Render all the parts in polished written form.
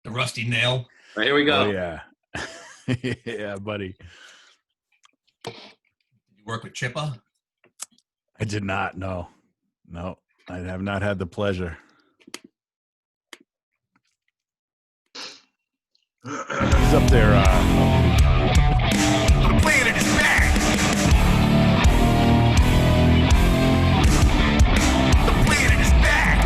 The rusty nail. Right, here we go. Oh, yeah. Yeah, buddy. Did you work with Chippa? I did not. No, I have not had the pleasure. He's up there. The planet is back. The planet is back.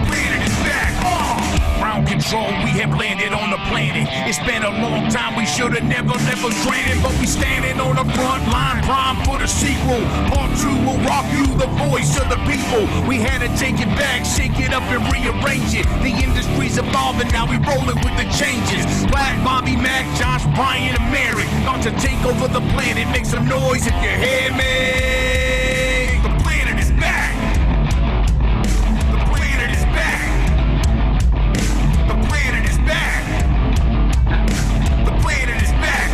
Planet is back. Ground control, we have landed on the planet. It's been a long time, we should have never stranded, but we standing on the front line, prime for the sequel. Part 2 will rock you, the voice of the people. We had to take it back, shake it up and rearrange it. The industry's evolving, now we rolling with the changes. Black, Bobby, Mac, Josh, Brian, and Mary, about to take over the planet. Make some noise if you hear me. The planet is back. The planet is back. The planet is back. The planet is back.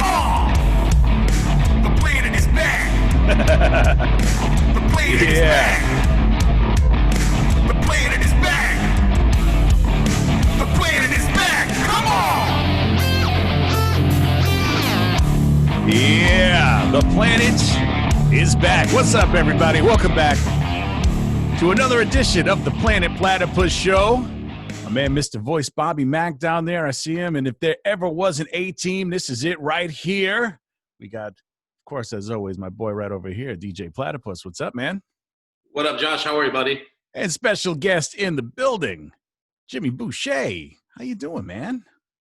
The planet is back. The planet is back. The planet is back. The planet is back. Come on. Yeah, the planet is back. What's up, everybody? Welcome back to another edition of the Planet Platypus Show. My man, Mr. Voice, Bobby Mack down there. I see him. And if there ever was an A-team, this is it right here. We got, of course, as always, my boy right over here, DJ Platypus. What's up, man? What up, Josh? How are you, buddy? And special guest in the building, Jimmy Boucher. How you doing, man?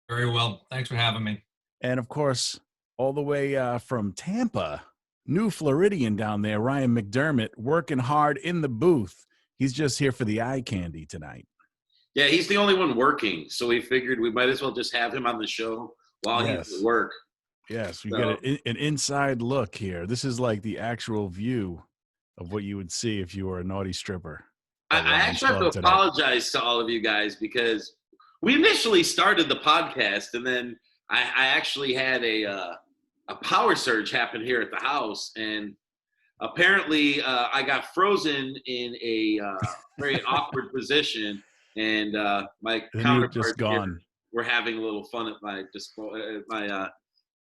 Very well. Thanks for having me. And, of course, all the way from Tampa, New Floridian down there, Ryan McDermott, working hard in the booth. He's just here for the eye candy tonight. Yeah, he's the only one working, so we figured we might as well just have him on the show while he's at work. Yes, we got an inside look here. This is like the actual view of what you would see if you were a naughty stripper. I actually have to apologize to all of you guys because we initially started the podcast, and then I actually had a power surge happen here at the house, and apparently I got frozen in a very awkward position, and my counterparts just gone. Were having a little fun at my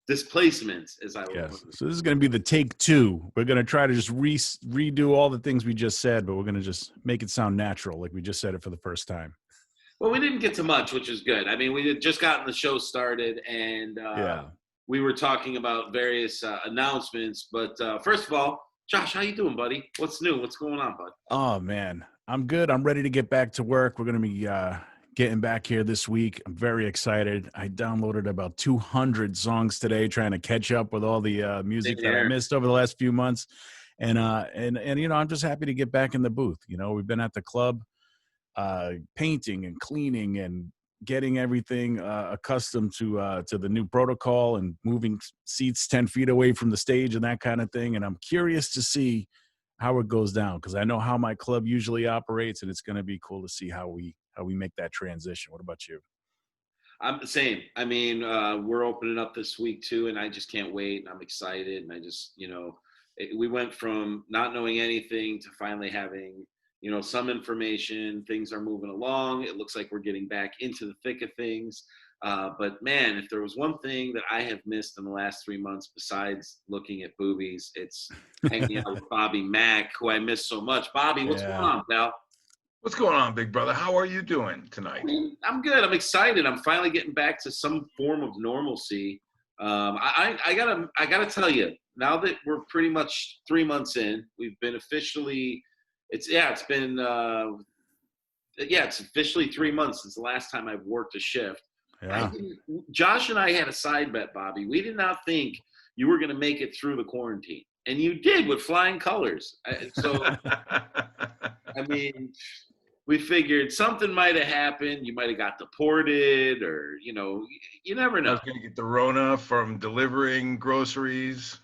displacement, as I would. Yes. So this is going to be the take 2. We're going to try to just redo all the things we just said, but we're going to just make it sound natural, like we just said it for the first time. Well, we didn't get to much, which is good. I mean, we had just gotten the show started, and we were talking about various announcements. But first of all, Josh, how you doing, buddy? What's new? What's going on, bud? Oh, man. I'm good. I'm ready to get back to work. We're going to be getting back here this week. I'm very excited. I downloaded about 200 songs today, trying to catch up with all the music that I missed over the last few months. And you know, I'm just happy to get back in the booth. You know, we've been at the club painting and cleaning and getting everything accustomed to the new protocol and moving seats 10 feet away from the stage and that kind of thing. And I'm curious to see how it goes down, because I know how my club usually operates, and it's going to be cool to see how we make that transition. What about you? I'm the same. I mean, we're opening up this week too, and I just can't wait. I'm excited, and I just, you know, we went from not knowing anything to finally having, you know, some information. Things are moving along. It looks like we're getting back into the thick of things. But man, if there was one thing that I have missed in the last 3 months besides looking at boobies, it's hanging out with Bobby Mack, who I miss so much. Bobby, what's going on, pal? What's going on, big brother? How are you doing tonight? I'm good. I'm excited. I'm finally getting back to some form of normalcy. I gotta tell you, now that we're pretty much 3 months in, we've been officially. It's officially 3 months since the last time I've worked a shift. Yeah. Josh and I had a side bet, Bobby. We did not think you were going to make it through the quarantine, and you did with flying colors. So, I mean, we figured something might have happened. You might have got deported, or, you know, you never know. I was going to get the Rona from delivering groceries.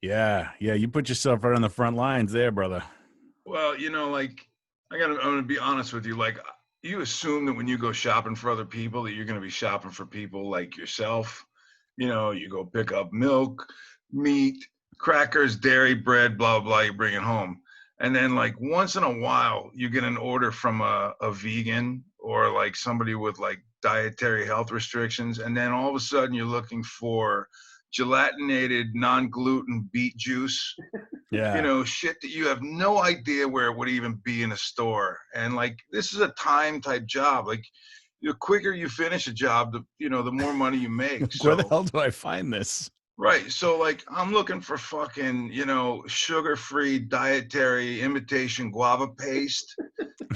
Yeah. You put yourself right on the front lines there, brother. Well, you know, like, I'm going to be honest with you. Like, you assume that when you go shopping for other people that you're going to be shopping for people like yourself. You know, you go pick up milk, meat, crackers, dairy, bread, blah, blah, you bring it home. And then like once in a while you get an order from a vegan or like somebody with like dietary health restrictions. And then all of a sudden you're looking for gelatinated non-gluten beet juice, Yeah. you know, shit that you have no idea where it would even be in a store. And like, this is a time type job. Like the quicker you finish a job, the more money you make. Where the So, hell do I find this? right. So like I'm looking for fucking, sugar-free dietary imitation guava paste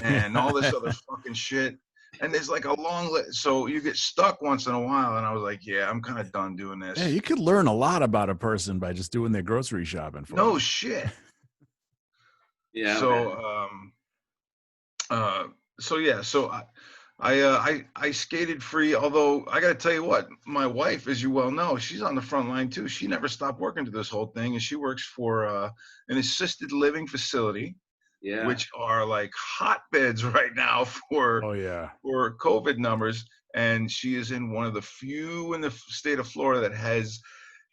and all this other fucking shit. And there's like a long list. So you get stuck once in a while. And I was like, yeah, I'm kind of done doing this. Yeah, you could learn a lot about a person by just doing their grocery shopping for No them. shit. Yeah. So I skated free. Although I got to tell you what, my wife, as you well know, she's on the front line too. She never stopped working to this whole thing, and she works for an assisted living facility, Yeah. which are like hotbeds right now for Oh yeah. COVID numbers. And she is in one of the few in the state of Florida that has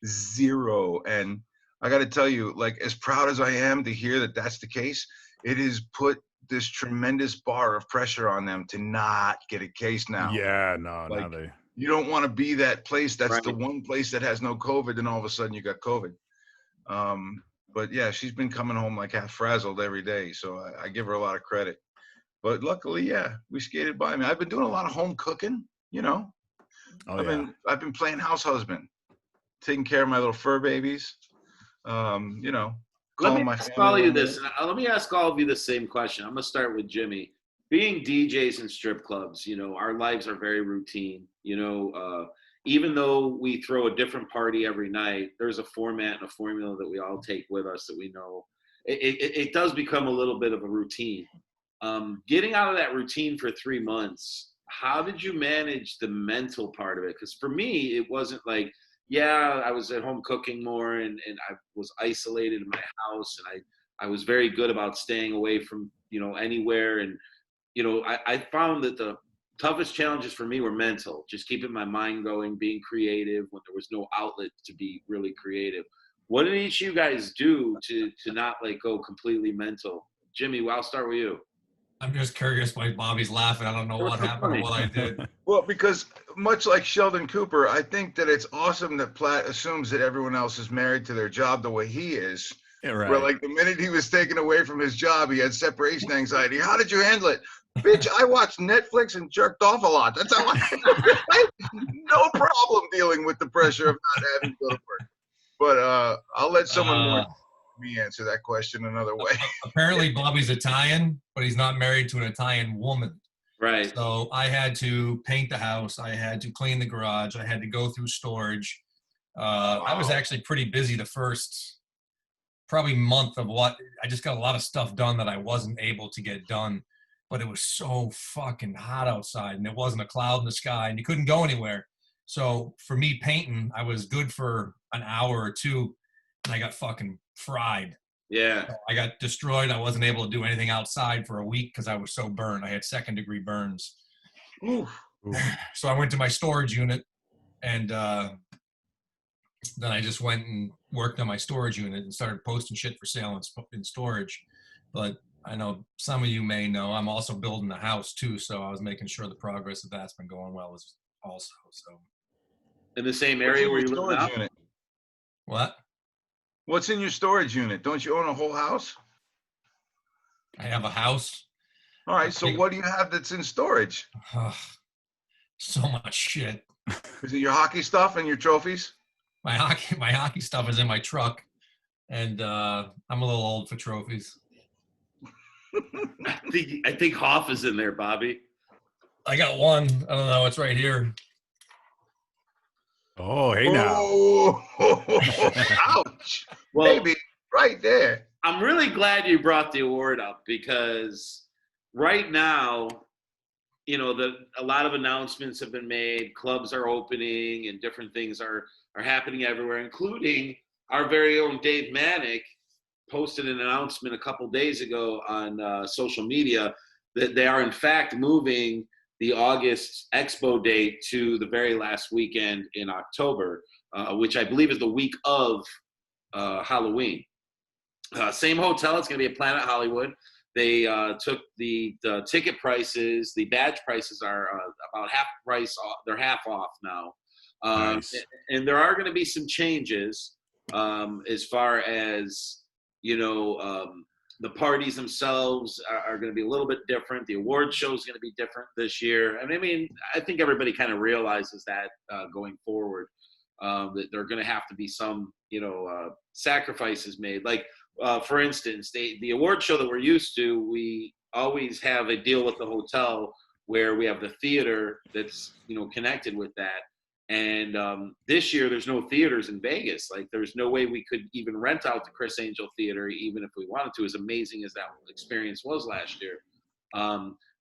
zero. And I got to tell you, like, as proud as I am to hear that that's the case, it has put this tremendous bar of pressure on them to not get a case now. Yeah, no, now Like, they you don't want to be that place that's the Right. one place that has no COVID, and all of a sudden you got COVID. But yeah, she's been coming home like half frazzled every day, so I give her a lot of credit. But luckily, yeah, we skated by. I mean, I've been doing a lot of home cooking, oh I've yeah. been playing house husband, taking care of my little fur babies. Let Calling me my ask family all of you when this. And let me ask all of you the same question. I'm gonna start with Jimmy. Being DJs in strip clubs, our lives are very routine. Even though we throw a different party every night, there's a format and a formula that we all take with us that we know. It does become a little bit of a routine. Getting out of that routine for 3 months, how did you manage the mental part of it? Because for me, it wasn't like, yeah, I was at home cooking more and I was isolated in my house, and I was very good about staying away from, anywhere. And, I found that the toughest challenges for me were mental, just keeping my mind going, being creative when there was no outlet to be really creative. What did each of you guys do to not like go completely mental? Jimmy, I'll start with you. I'm just curious why Bobby's laughing. I don't know what happened or what I did. Well, because much like Sheldon Cooper, I think that it's awesome that Platt assumes that everyone else is married to their job the way he is. Yeah, right. Where like the minute he was taken away from his job, he had separation anxiety. How did you handle it? Bitch, I watched Netflix and jerked off a lot. That's how no problem dealing with the pressure of not having to go to work. But I'll let someone more me answer that question another way. Apparently Bobby's Italian, but he's not married to an Italian woman. Right. So I had to paint the house. I had to clean the garage. I had to go through storage. I was actually pretty busy the first probably month of what I just got a lot of stuff done that I wasn't able to get done, but it was so fucking hot outside and there wasn't a cloud in the sky and you couldn't go anywhere. So for me painting, I was good for an hour or two and I got fucking fried. Yeah. So I got destroyed. I wasn't able to do anything outside for a week because I was so burned. I had 2nd-degree burns. Oof. So I went to my storage unit and then I just went and worked on my storage unit and started posting shit for sale in storage. But I know some of you may know I'm also building a house too, so I was making sure the progress of that's been going well as also. So in the same area where you live now? Unit? What? What's in your storage unit? Don't you own a whole house? I have a house. All right, so what do you have that's in storage? So much shit. Is it your hockey stuff and your trophies? My hockey stuff is in my truck, and I'm a little old for trophies. I think Hoff is in there, Bobby. I got one. I don't know. It's right here. Oh, hey now. Oh, ouch. Well, Baby, right there. I'm really glad you brought the award up because right now, a lot of announcements have been made. Clubs are opening and different things are happening everywhere, including our very own Dave Manick posted an announcement a couple days ago on social media that they are in fact moving the August Expo date to the very last weekend in October, which I believe is the week of Halloween. Same hotel. It's going to be at Planet Hollywood. They took the ticket prices. The badge prices are about half price. They're half off now. Nice. And there are going to be some changes as far as, the parties themselves are going to be a little bit different. The award show is going to be different this year. I mean, I think everybody kind of realizes that going forward, that there are going to have to be some, sacrifices made. Like, for instance, the award show that we're used to, we always have a deal with the hotel where we have the theater that's, connected with that. And this year, there's no theaters in Vegas. Like, there's no way we could even rent out the Chris Angel Theater, even if we wanted to, as amazing as that experience was last year.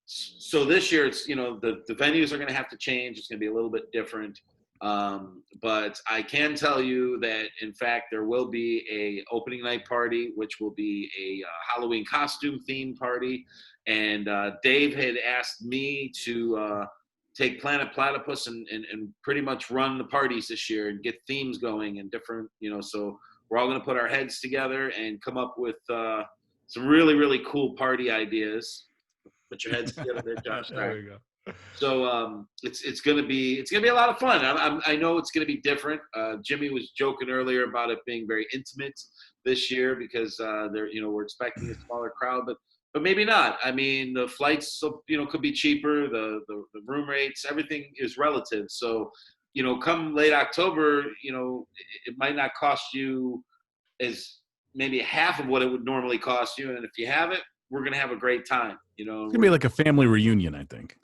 So this year, it's, the venues are going to have to change. It's going to be a little bit different. But I can tell you that, in fact, there will be a opening night party, which will be a Halloween costume themed party. And Dave had asked me to take Planet Platypus and pretty much run the parties this year and get themes going and different, so we're all going to put our heads together and come up with some really, really cool party ideas. Put your heads together there, Josh. There we go. So it's gonna be a lot of fun. I know it's gonna be different. Jimmy was joking earlier about it being very intimate this year because we're expecting a smaller crowd, but maybe not. I mean, the flights could be cheaper. The room rates, everything is relative. So come late October, it might not cost you as maybe half of what it would normally cost you, and if you have it, we're gonna have a great time. It's gonna be like a family reunion, I think.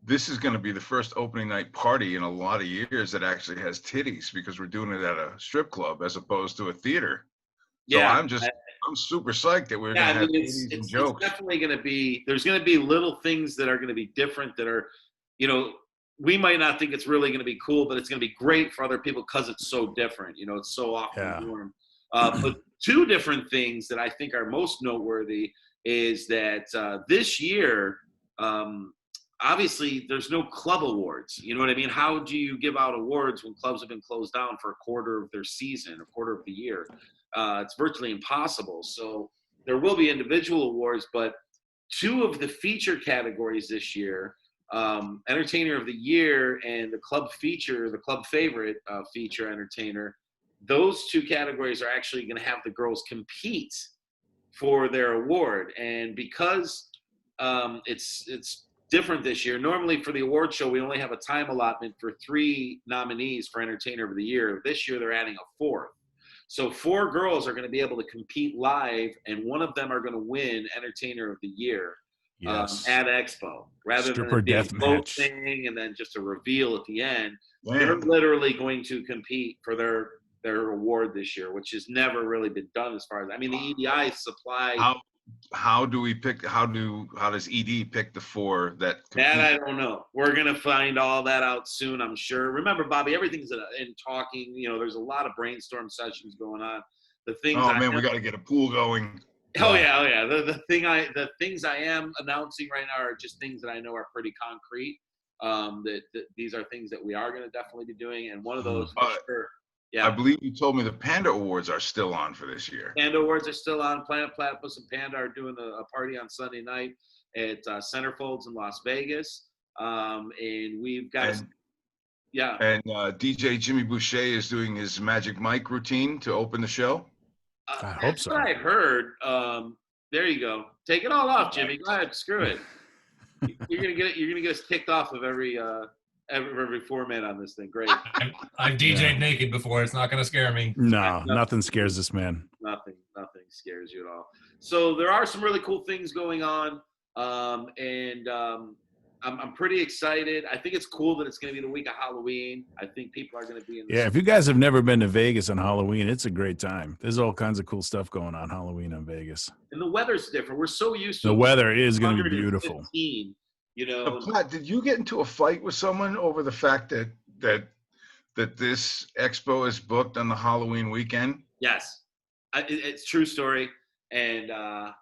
This is going to be the first opening night party in a lot of years that actually has titties, because we're doing it at a strip club as opposed to a theater. So Yeah, I'm super psyched that we're going to have titties and jokes. It's definitely going to be. There's going to be little things that are going to be different. That are, we might not think it's really going to be cool, but it's going to be great for other people because it's so different. It's so off the norm. But two different things that I think are most noteworthy is that this year, obviously, there's no club awards. You know what I mean? How do you give out awards when clubs have been closed down for a quarter of their season, a quarter of the year? It's virtually impossible. So there will be individual awards, but two of the feature categories this year, Entertainer of the Year and the club favorite feature entertainer, those two categories are actually going to have the girls compete for their award. And because it's different this year, normally for the award show, we only have a time allotment for 3 nominees for Entertainer of the Year. This year, they're adding a 4th. So 4 girls are going to be able to compete live, and one of them are going to win Entertainer of the Year at Expo, rather than it being a vote thing and then just a reveal at the end. Man. They're literally going to compete for their award this year, which has never really been done as far as, I mean, the EDI supply. How do we pick? How does ED pick the 4 that compete? That I don't know. We're gonna find all that out soon, I'm sure. Remember, Bobby, everything's in talking. There's a lot of brainstorm sessions going on. The things. Oh man, we got to get a pool going. Oh yeah. The things I am announcing right now are just things that I know are pretty concrete. That these are things that we are going to definitely be doing, and one of those for sure. Yeah. I believe you told me the Panda Awards are still on for this year. Panda Awards are still on. Planet Platypus and Panda are doing a party on Sunday night at Centerfolds in Las Vegas. And we've got And DJ Jimmy Boucher is doing his Magic Mike routine to open the show. I hope so. That's what I heard. There you go. Take it all off, Jimmy. Go ahead. Screw it. You're gonna get us kicked off of every format on this thing. Great. I've DJ'd naked before. It's not going to scare me. No, nothing scares this man. Nothing scares you at all. So there are some really cool things going on, and I'm pretty excited. I think it's cool that it's going to be the week of Halloween. I think people are going to be in. If you guys have never been to Vegas on Halloween, it's a great time. There's all kinds of cool stuff going on Halloween in Vegas. And the weather's different. We're so used to the weather is going to be beautiful. Platt, did you get into a fight with someone over the fact that this expo is booked on the Halloween weekend? Yes, it's true story, and I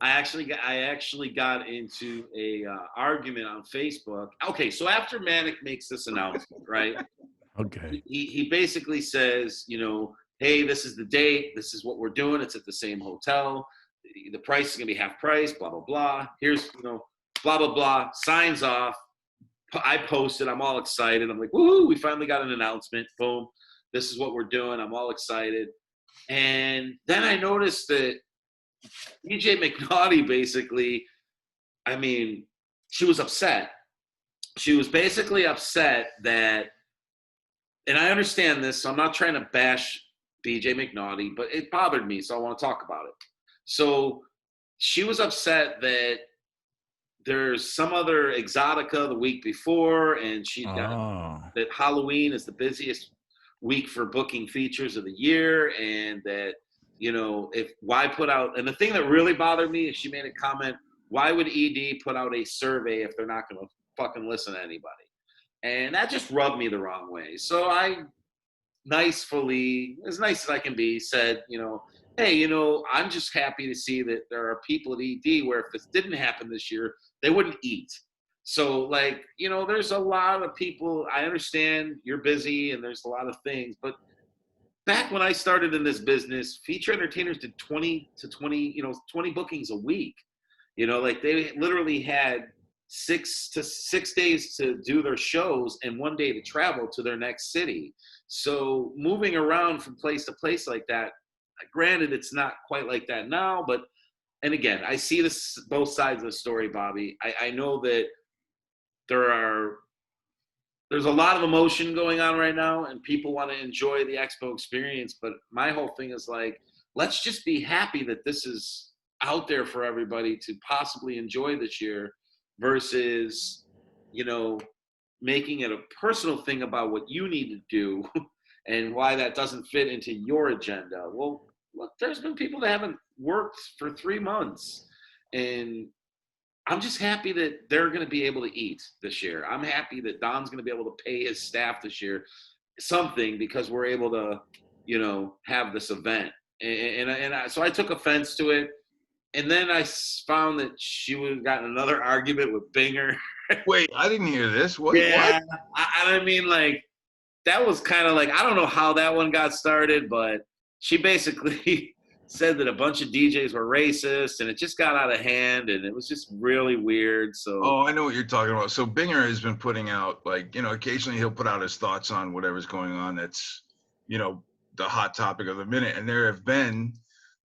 actually got into a argument on Facebook. Okay, so after Manic makes this announcement, right? Okay. He basically says, hey, this is the date. This is what we're doing. It's at the same hotel. The price is going to be half price, blah, blah, blah. Here's, blah, blah, blah. Signs off. I posted. I'm all excited. I'm like, woohoo, we finally got an announcement. Boom. This is what we're doing. I'm all excited. And then I noticed that DJ McNaughty basically, I mean, she was upset. She was basically upset that, and I understand this, so I'm not trying to bash DJ McNaughty, but it bothered me, so I want to talk about it. So she was upset that there's some other Exotica the week before, and she that Halloween is the busiest week for booking features of the year, and that, why put out, and the thing that really bothered me is she made a comment, why would ED put out a survey if they're not going to fucking listen to anybody? And that just rubbed me the wrong way. So I nicely, as nice as I can be, said, hey, I'm just happy to see that there are people at ED where if this didn't happen this year, they wouldn't eat. So, there's a lot of people, I understand you're busy and there's a lot of things, but back when I started in this business, feature entertainers did 20 bookings a week. They literally had 6 days to do their shows and 1 day to travel to their next city. So moving around from place to place like that, granted, it's not quite like that now, but, and again, I see this both sides of the story, Bobby. I know that there's a lot of emotion going on right now and people want to enjoy the expo experience, but my whole thing is let's just be happy that this is out there for everybody to possibly enjoy this year versus, making it a personal thing about what you need to do and why that doesn't fit into your agenda. Well, look, there's been people that haven't worked for 3 months, and I'm just happy that they're going to be able to eat this year. I'm happy that Don's going to be able to pay his staff this year something because we're able to, have this event. So I took offense to it. And then I found that she would have gotten another argument with Binger. Wait, I didn't hear this. What? Yeah, What? I mean, that was kind of I don't know how that one got started, but she basically said that a bunch of DJs were racist, and it just got out of hand, and it was just really weird. So, oh, I know what you're talking about. So Binger has been putting out, occasionally he'll put out his thoughts on whatever's going on. That's, the hot topic of the minute. And there have been,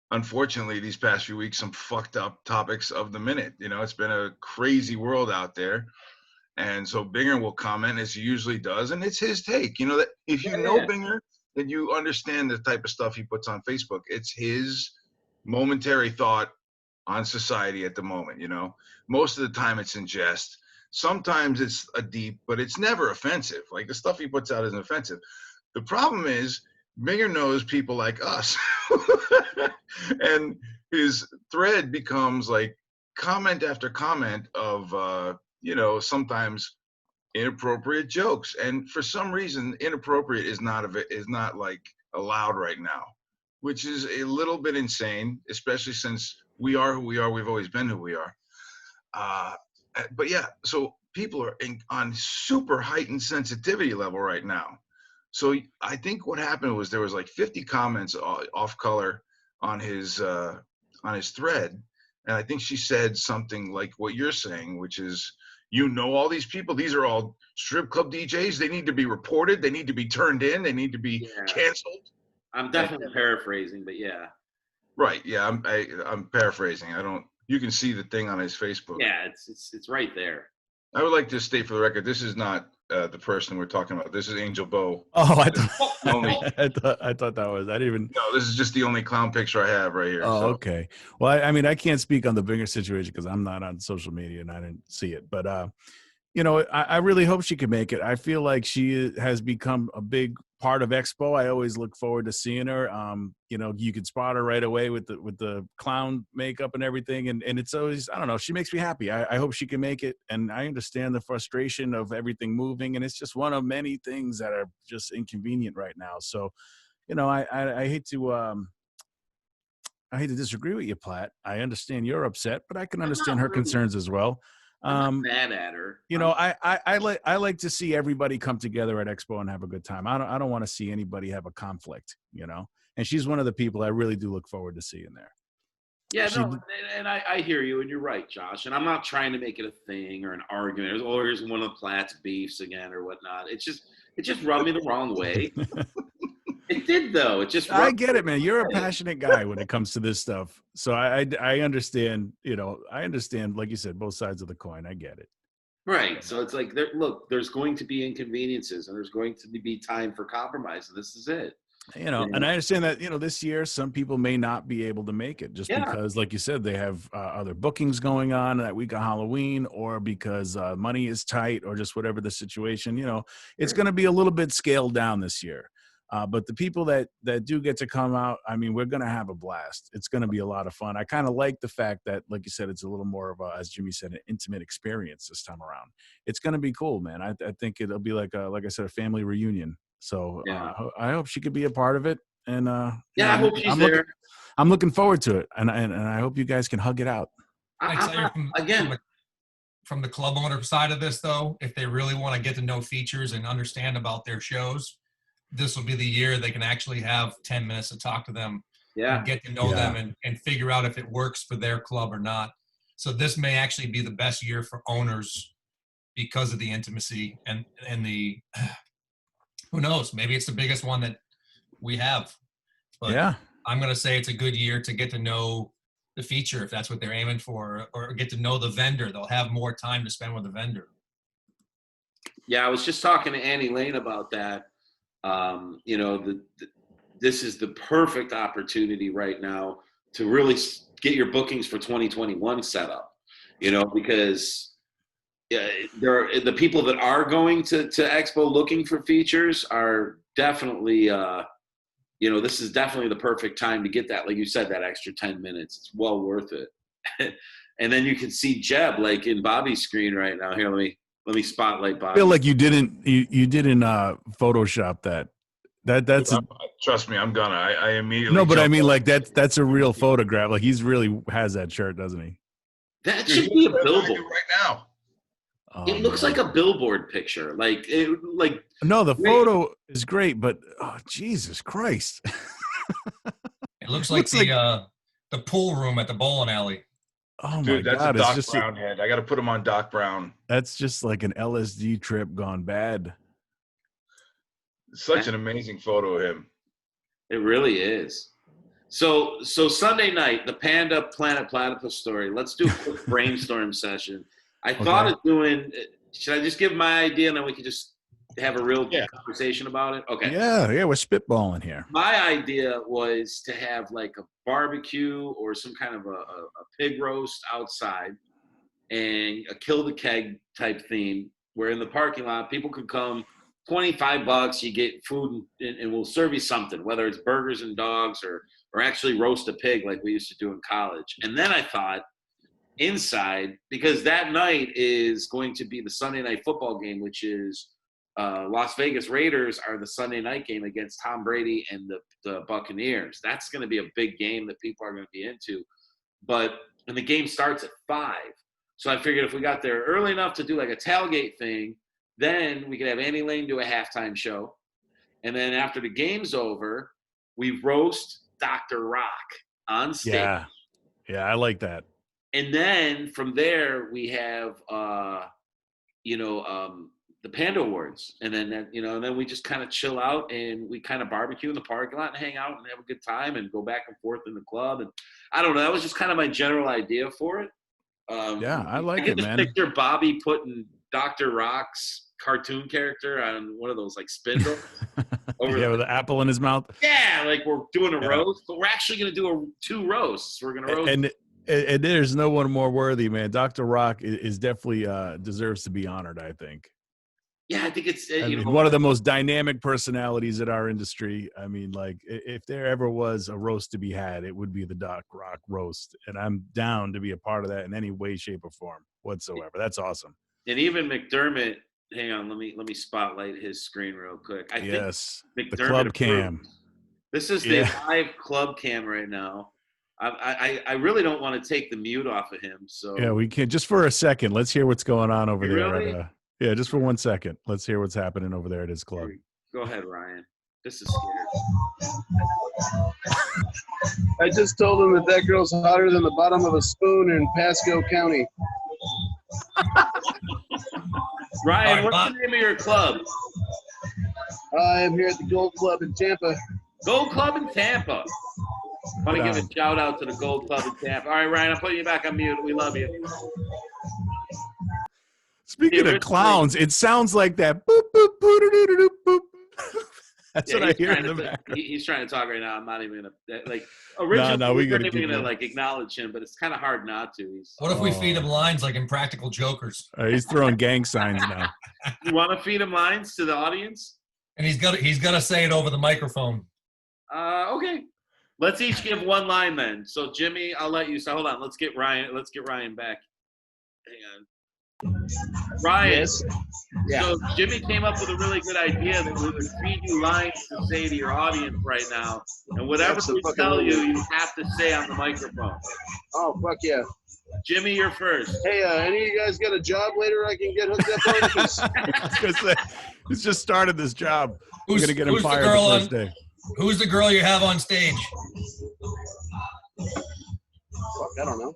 unfortunately, these past few weeks, some fucked up topics of the minute. It's been a crazy world out there. And so Binger will comment as he usually does, and it's his take. That if you know Binger, then you understand the type of stuff he puts on Facebook. It's his momentary thought on society at the moment. Most of the time it's in jest. Sometimes it's a deep, but it's never offensive. The stuff he puts out isn't offensive. The problem is Binger knows people like us. And his thread becomes comment after comment of, sometimes inappropriate jokes. And for some reason, inappropriate is not allowed right now, which is a little bit insane, especially since we are who we are. We've always been who we are. But yeah, so people are on super heightened sensitivity level right now. So I think what happened was there was 50 comments off color on his thread. And I think she said something like what you're saying, which is, all these people, these are all strip club DJs. They need to be reported. They need to be turned in. They need to be canceled. I'm definitely paraphrasing, but yeah. Right. Yeah. I'm paraphrasing. You can see the thing on his Facebook. Yeah. It's right there. I would like to state for the record, this is not the person we're talking about. This is Angel Bo. Oh, I thought that was. I didn't even. No, this is just the only clown picture I have right here. Oh, so. Okay. Well, I mean, I can't speak on the Binger situation because I'm not on social media and I didn't see it. But I really hope she can make it. I feel like she has become a big part of Expo. I always look forward to seeing her. You can spot her right away with the clown makeup and everything. And it's always, I don't know, she makes me happy. I hope she can make it. And I understand the frustration of everything moving. And it's just one of many things that are just inconvenient right now. So, I hate to disagree with you, Platt. I understand you're upset, but I can understand her concerns as well. I'm not mad at her. I like to see everybody come together at Expo and have a good time. I don't want to see anybody have a conflict, and she's one of the people I really do look forward to seeing there. Yeah, She- no, and I hear you, and you're right, Josh. And I'm not trying to make it a thing or an argument. Or here's one of the Platts beefs again or whatnot. It just rubbed me the wrong way. It did though. It just I rubbed get me it, man. You're a passionate guy when it comes to this stuff. So I understand, I understand, like you said, both sides of the coin. I get it. right. So it's like, look, there's going to be inconveniences, and there's going to be time for compromise, and this is it. And I understand that, this year some people may not be able to make it just Yeah. because, like you said, they have other bookings going on that week of Halloween, or because money is tight, or just whatever the situation, it's going to be a little bit scaled down this year. But the people that do get to come out, I mean, we're going to have a blast. It's going to be a lot of fun. I kind of like the fact that, like you said, it's a little more of a, as Jimmy said, an intimate experience this time around. It's going to be cool, man. I think it'll be like I said, a family reunion. So Yeah. I hope she could be a part of it. And Yeah, I hope she's I'm there. I'm looking forward to it. And I hope you guys can hug it out. I tell you, Again, from the club owner side of this, though, if they really want to get to know features and understand about their shows, this will be the year they can actually have 10 minutes to talk to them yeah, and get to know them and figure out if it works for their club or not. So this may actually be the best year for owners because of the intimacy and the, who knows, maybe it's the biggest one that we have. But Yeah. I'm going to say it's a good year to get to know the feature if that's what they're aiming for, or get to know the vendor. They'll have more time to spend with the vendor. yeah. I was just talking to Annie Lane about that. This is the perfect opportunity right now to really get your bookings for 2021 set up, because the people that are going to Expo looking for features are definitely, this is definitely the perfect time to get that, like you said, that extra 10 minutes. It's well worth it. And then you can see Jeb like in Bobby's screen right now. Here, let me spotlight Bobby. I feel like you didn't Photoshop that. That's Trust me, I'm gonna. I immediately. no, but I jumped mean, on like it. that's a real photograph. Like he's really has that shirt, doesn't he? That Dude, should be a look at billboard. it right now. Oh, It looks man. like a billboard picture. No, the Wait. photo is great, but oh, Jesus Christ. It looks like Looks the pool room at the bowling alley. Oh Dude, my that's God. a It's Doc just, Brown head. I got to put him on Doc Brown. that's just like an LSD trip gone bad. Such an amazing photo of him. It really is. So Sunday night, the Panda Planet Platypus story. Let's do a quick brainstorm session. I thought of doing. Should I just give my idea and then we can just have a real conversation about it? Okay. Yeah, we're spitballing here. My idea was to have like a barbecue or some kind of a pig roast outside and a kill the keg type theme where in the parking lot people could come, $25, you get food and we'll serve you something, whether it's burgers and dogs or actually roast a pig like we used to do in college. And then I thought inside, because that night is going to be the Sunday night football game, which is Las Vegas Raiders are the Sunday night game against Tom Brady and the Buccaneers. That's going to be a big game that people are going to be into. And the game starts at 5. So I figured if we got there early enough to do like a tailgate thing, then we could have Annie Lane do a halftime show. And then after the game's over, we roast Dr. Rock on stage. Yeah, I like that. And then from there, we have, the Panda Awards. And then, and then we just kind of chill out and we kind of barbecue in the parking lot and hang out and have a good time and go back and forth in the club. And I don't know, that was just kind of my general idea for it. Yeah, I like can it, just man. picture Bobby putting Dr. Rock's cartoon character on one of those like spindles. With an apple in his mouth. Yeah, like we're doing a roast, but we're actually going to do 2 roasts. We're going to roast. And there's no one more worthy, man. Dr. Rock is definitely deserves to be honored, I think. Yeah, I think it's one of the most dynamic personalities in our industry. I mean, like if there ever was a roast to be had, it would be the Doc Rock roast, and I'm down to be a part of that in any way, shape, or form whatsoever. That's awesome. And even McDermott, hang on, let me spotlight his screen real quick. I think McDermott the club cam. This is the live club cam right now. I really don't want to take the mute off of him. So yeah, we can just for a second. Let's hear what's going on over there. Really? Yeah, just for 1 second. Let's hear what's happening over there at his club. Go ahead, Ryan. This is scary. I just told him that girl's hotter than the bottom of a spoon in Pasco County. Ryan, All right, what's Bob. the name of your club? I am here at the Gold Club in Tampa. Gold Club in Tampa. Want to Right give on. a shout out to the Gold Club in Tampa. All right, Ryan, I'm putting you back on mute. We love you. Speaking originally- of clowns, it sounds like that. Boop, boop, boop, doo, doo, doo, boop. That's Yeah, what I he's hear trying in the to- background. He's trying to talk right now. I'm not even gonna like. Originally, no, we we gotta weren't keep even gonna going. like acknowledge him, but it's kind of hard not to. What if we feed him lines like Impractical Jokers? He's throwing gang signs now. You want to feed him lines to the audience? And he's got to say it over the microphone. Okay. Let's each give one line then. So Jimmy, I'll let you. So hold on. Let's get Ryan back. Hang on. Ryan. Yes. Yeah. So Jimmy came up with a really good idea that we would feed you lines to say to your audience right now, and whatever we tell you, you have to say on the microphone. Oh, fuck yeah. Jimmy, you're first. Hey, any of you guys got a job later I can get hooked up on? 'Cause I was gonna say, he's just started this job. We're Who's, gonna get him who's the fired girl the on? first day. Who's the girl you have on stage? fuck, I don't know.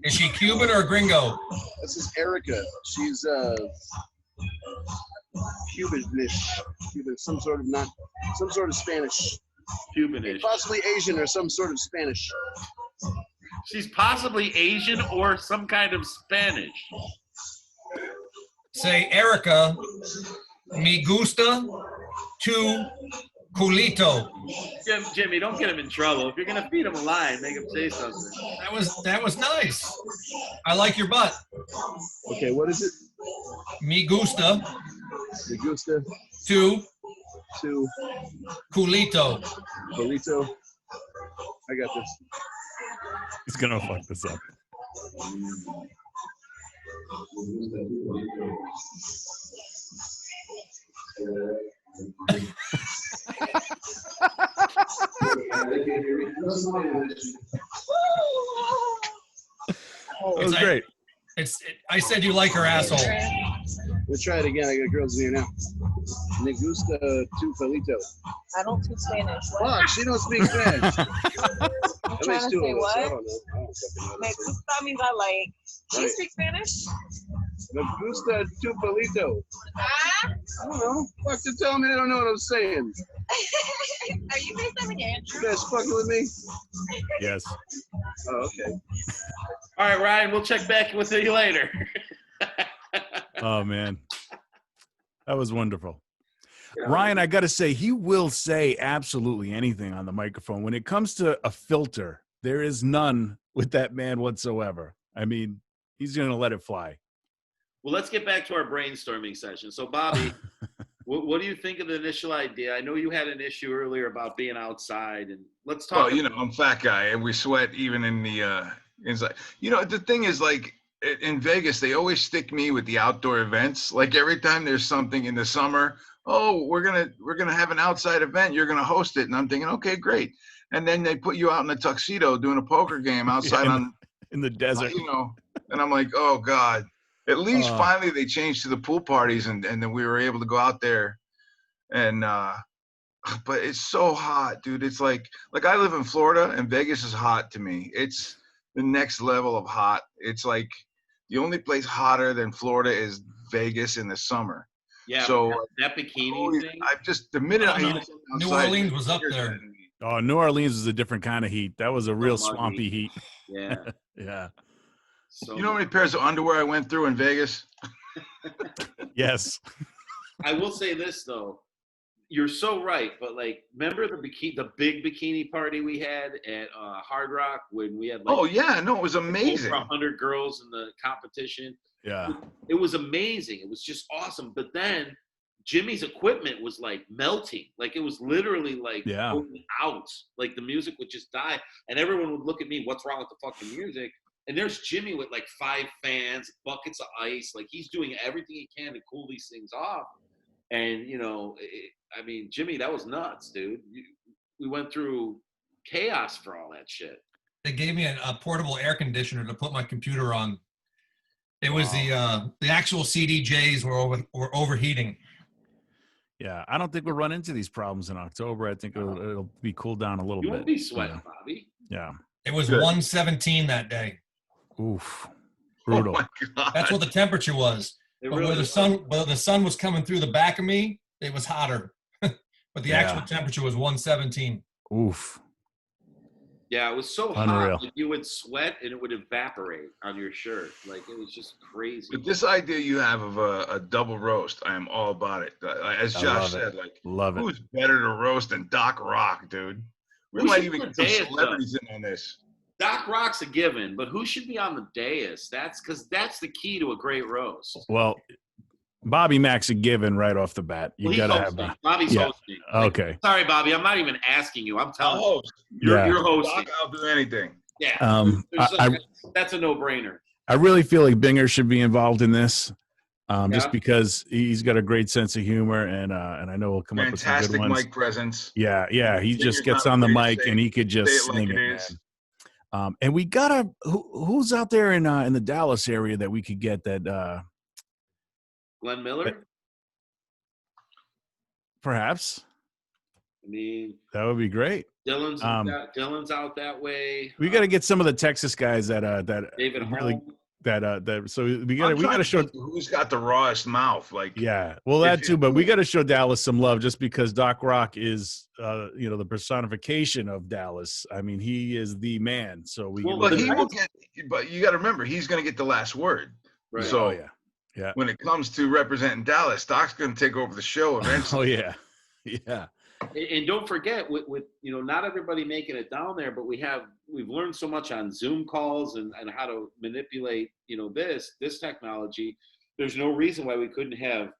Is she Cuban or gringo? This is Erica. She's Cubanish. Cuban, some sort of Spanish. Cubanish. Possibly Asian or some sort of Spanish. She's possibly Asian or some kind of Spanish. Say, Erica, me gusta tu culito. Jimmy, don't get him in trouble. If you're gonna feed him a line, make him say something. That was nice. I like your butt. Okay, what is it? Me gusta Me gusta tu to culito. Bolito. I got this. He's gonna fuck this up. That was great. I said you like her asshole. Let's try it again. I got girls in here now. Me gusta tu Felito. I don't speak Spanish. Fuck, she don't speak Spanish. I'm At trying least to two say of us. I what? don't know. I don't fucking know. Me gusta means I like. Do you Right. speak Spanish? Me gusta tu Felito. Ah? I don't know. Fuck, to tell me they don't know what I'm saying. Are you FaceTiming You Andrew? guys fucking with me? Yes. Oh, okay. All right, Ryan, we'll check back with you later. Oh man, that was wonderful. Ryan, I got to say, he will say absolutely anything on the microphone. When it comes to a filter, there is none with that man whatsoever. I mean, he's going to let it fly. Well, let's get back to our brainstorming session. So, Bobby, what do you think of the initial idea? I know you had an issue earlier about being outside, and let's talk. Well, you know, I'm a fat guy, and we sweat even in the inside. You know, the thing is, like in Vegas, they always stick me with the outdoor events. Like every time there's something in the summer, oh, we're gonna have an outside event. You're gonna host it, and I'm thinking, okay, great. And then they put you out in a tuxedo doing a poker game outside in the desert. you know, and I'm like, oh God. At least finally they changed to the pool parties, and then we were able to go out there, and but it's so hot, dude. It's like I live in Florida, and Vegas is hot to me. It's the next level of hot. It's like the only place hotter than Florida is Vegas in the summer. Yeah, So that bikini thing. I just the minute Oh, I no. even New outside, Orleans was up there. Oh, New Orleans is a different kind of heat. That was a real muggy. swampy heat. Yeah. Yeah. So You know how many pairs of underwear I went through in Vegas? Yes. I will say this though, you're so right. But like, remember the big bikini party we had at Hard Rock when we had like Oh yeah, no, it was amazing. over 100 girls in the competition. Yeah. It was amazing. It was just awesome. But then Jimmy's equipment was like melting. Like it was literally like Yeah. going out. Like the music would just die. And everyone would look at me, what's wrong with the fucking music? And there's Jimmy with like 5 fans, buckets of ice. Like he's doing everything he can to cool these things off. And, you know, I mean, Jimmy, that was nuts, dude. We went through chaos for all that shit. They gave me a portable air conditioner to put my computer on. It was the actual CDJs were overheating. Yeah, I don't think we'll run into these problems in October. I think it'll be cooled down a little You bit. won't be sweating, Bobby. Yeah. It was Good. 117 that day. Oof. Oh Brutal. my God. That's what the temperature was. It But really where the sun was coming through the back of me, it was hotter. But the actual Yeah. temperature was 117. Oof. Yeah, it was so Unreal. hot that you would sweat and it would evaporate on your shirt. Like it was just crazy. But this idea you have of a double roast, I am all about it. As I Josh love it. said, like, Love it. who's better to roast than Doc Rock, dude? We Who might should even be get the some dais, celebrities in on this. Doc Rock's a given, but who should be on the dais? That's because that's the key to a great roast. Well, Bobby Mac's a given right off the bat. You Well, he's got to have hosting. Bobby's yeah. hosting. Like, Okay. sorry, Bobby. I'm not even asking you. I'm I'll telling you. host. You're hosting. Doc, I'll do anything. Yeah. That's a no-brainer. I really feel like Binger should be involved in this, just Yeah. because he's got a great sense of humor, and I know he'll come up with some good Fantastic ones. mic presence. Yeah, he Binger's just gets not on the afraid to mic say and he could just it like sling it it, is. man. And we gotta who's out there in the Dallas area that we could get that Glenn Miller? perhaps I mean, that would be great. Dylan's out that way. We got to get some of the Texas guys that David really Holm. that so we I'm got trying to show think who's got the rawest mouth. Like, yeah, well that If too, you- but we got to show Dallas some love just because Doc Rock is the personification of Dallas. I mean, he is the man. So we Well, but the he nice- will get. But you got to remember, he's going to get the last word. Right. So oh yeah. when it comes to representing Dallas, Doc's going to take over the show Oh eventually. yeah. And don't forget, with not everybody making it down there, but we've learned so much on Zoom calls and how to manipulate this technology. There's no reason why we couldn't have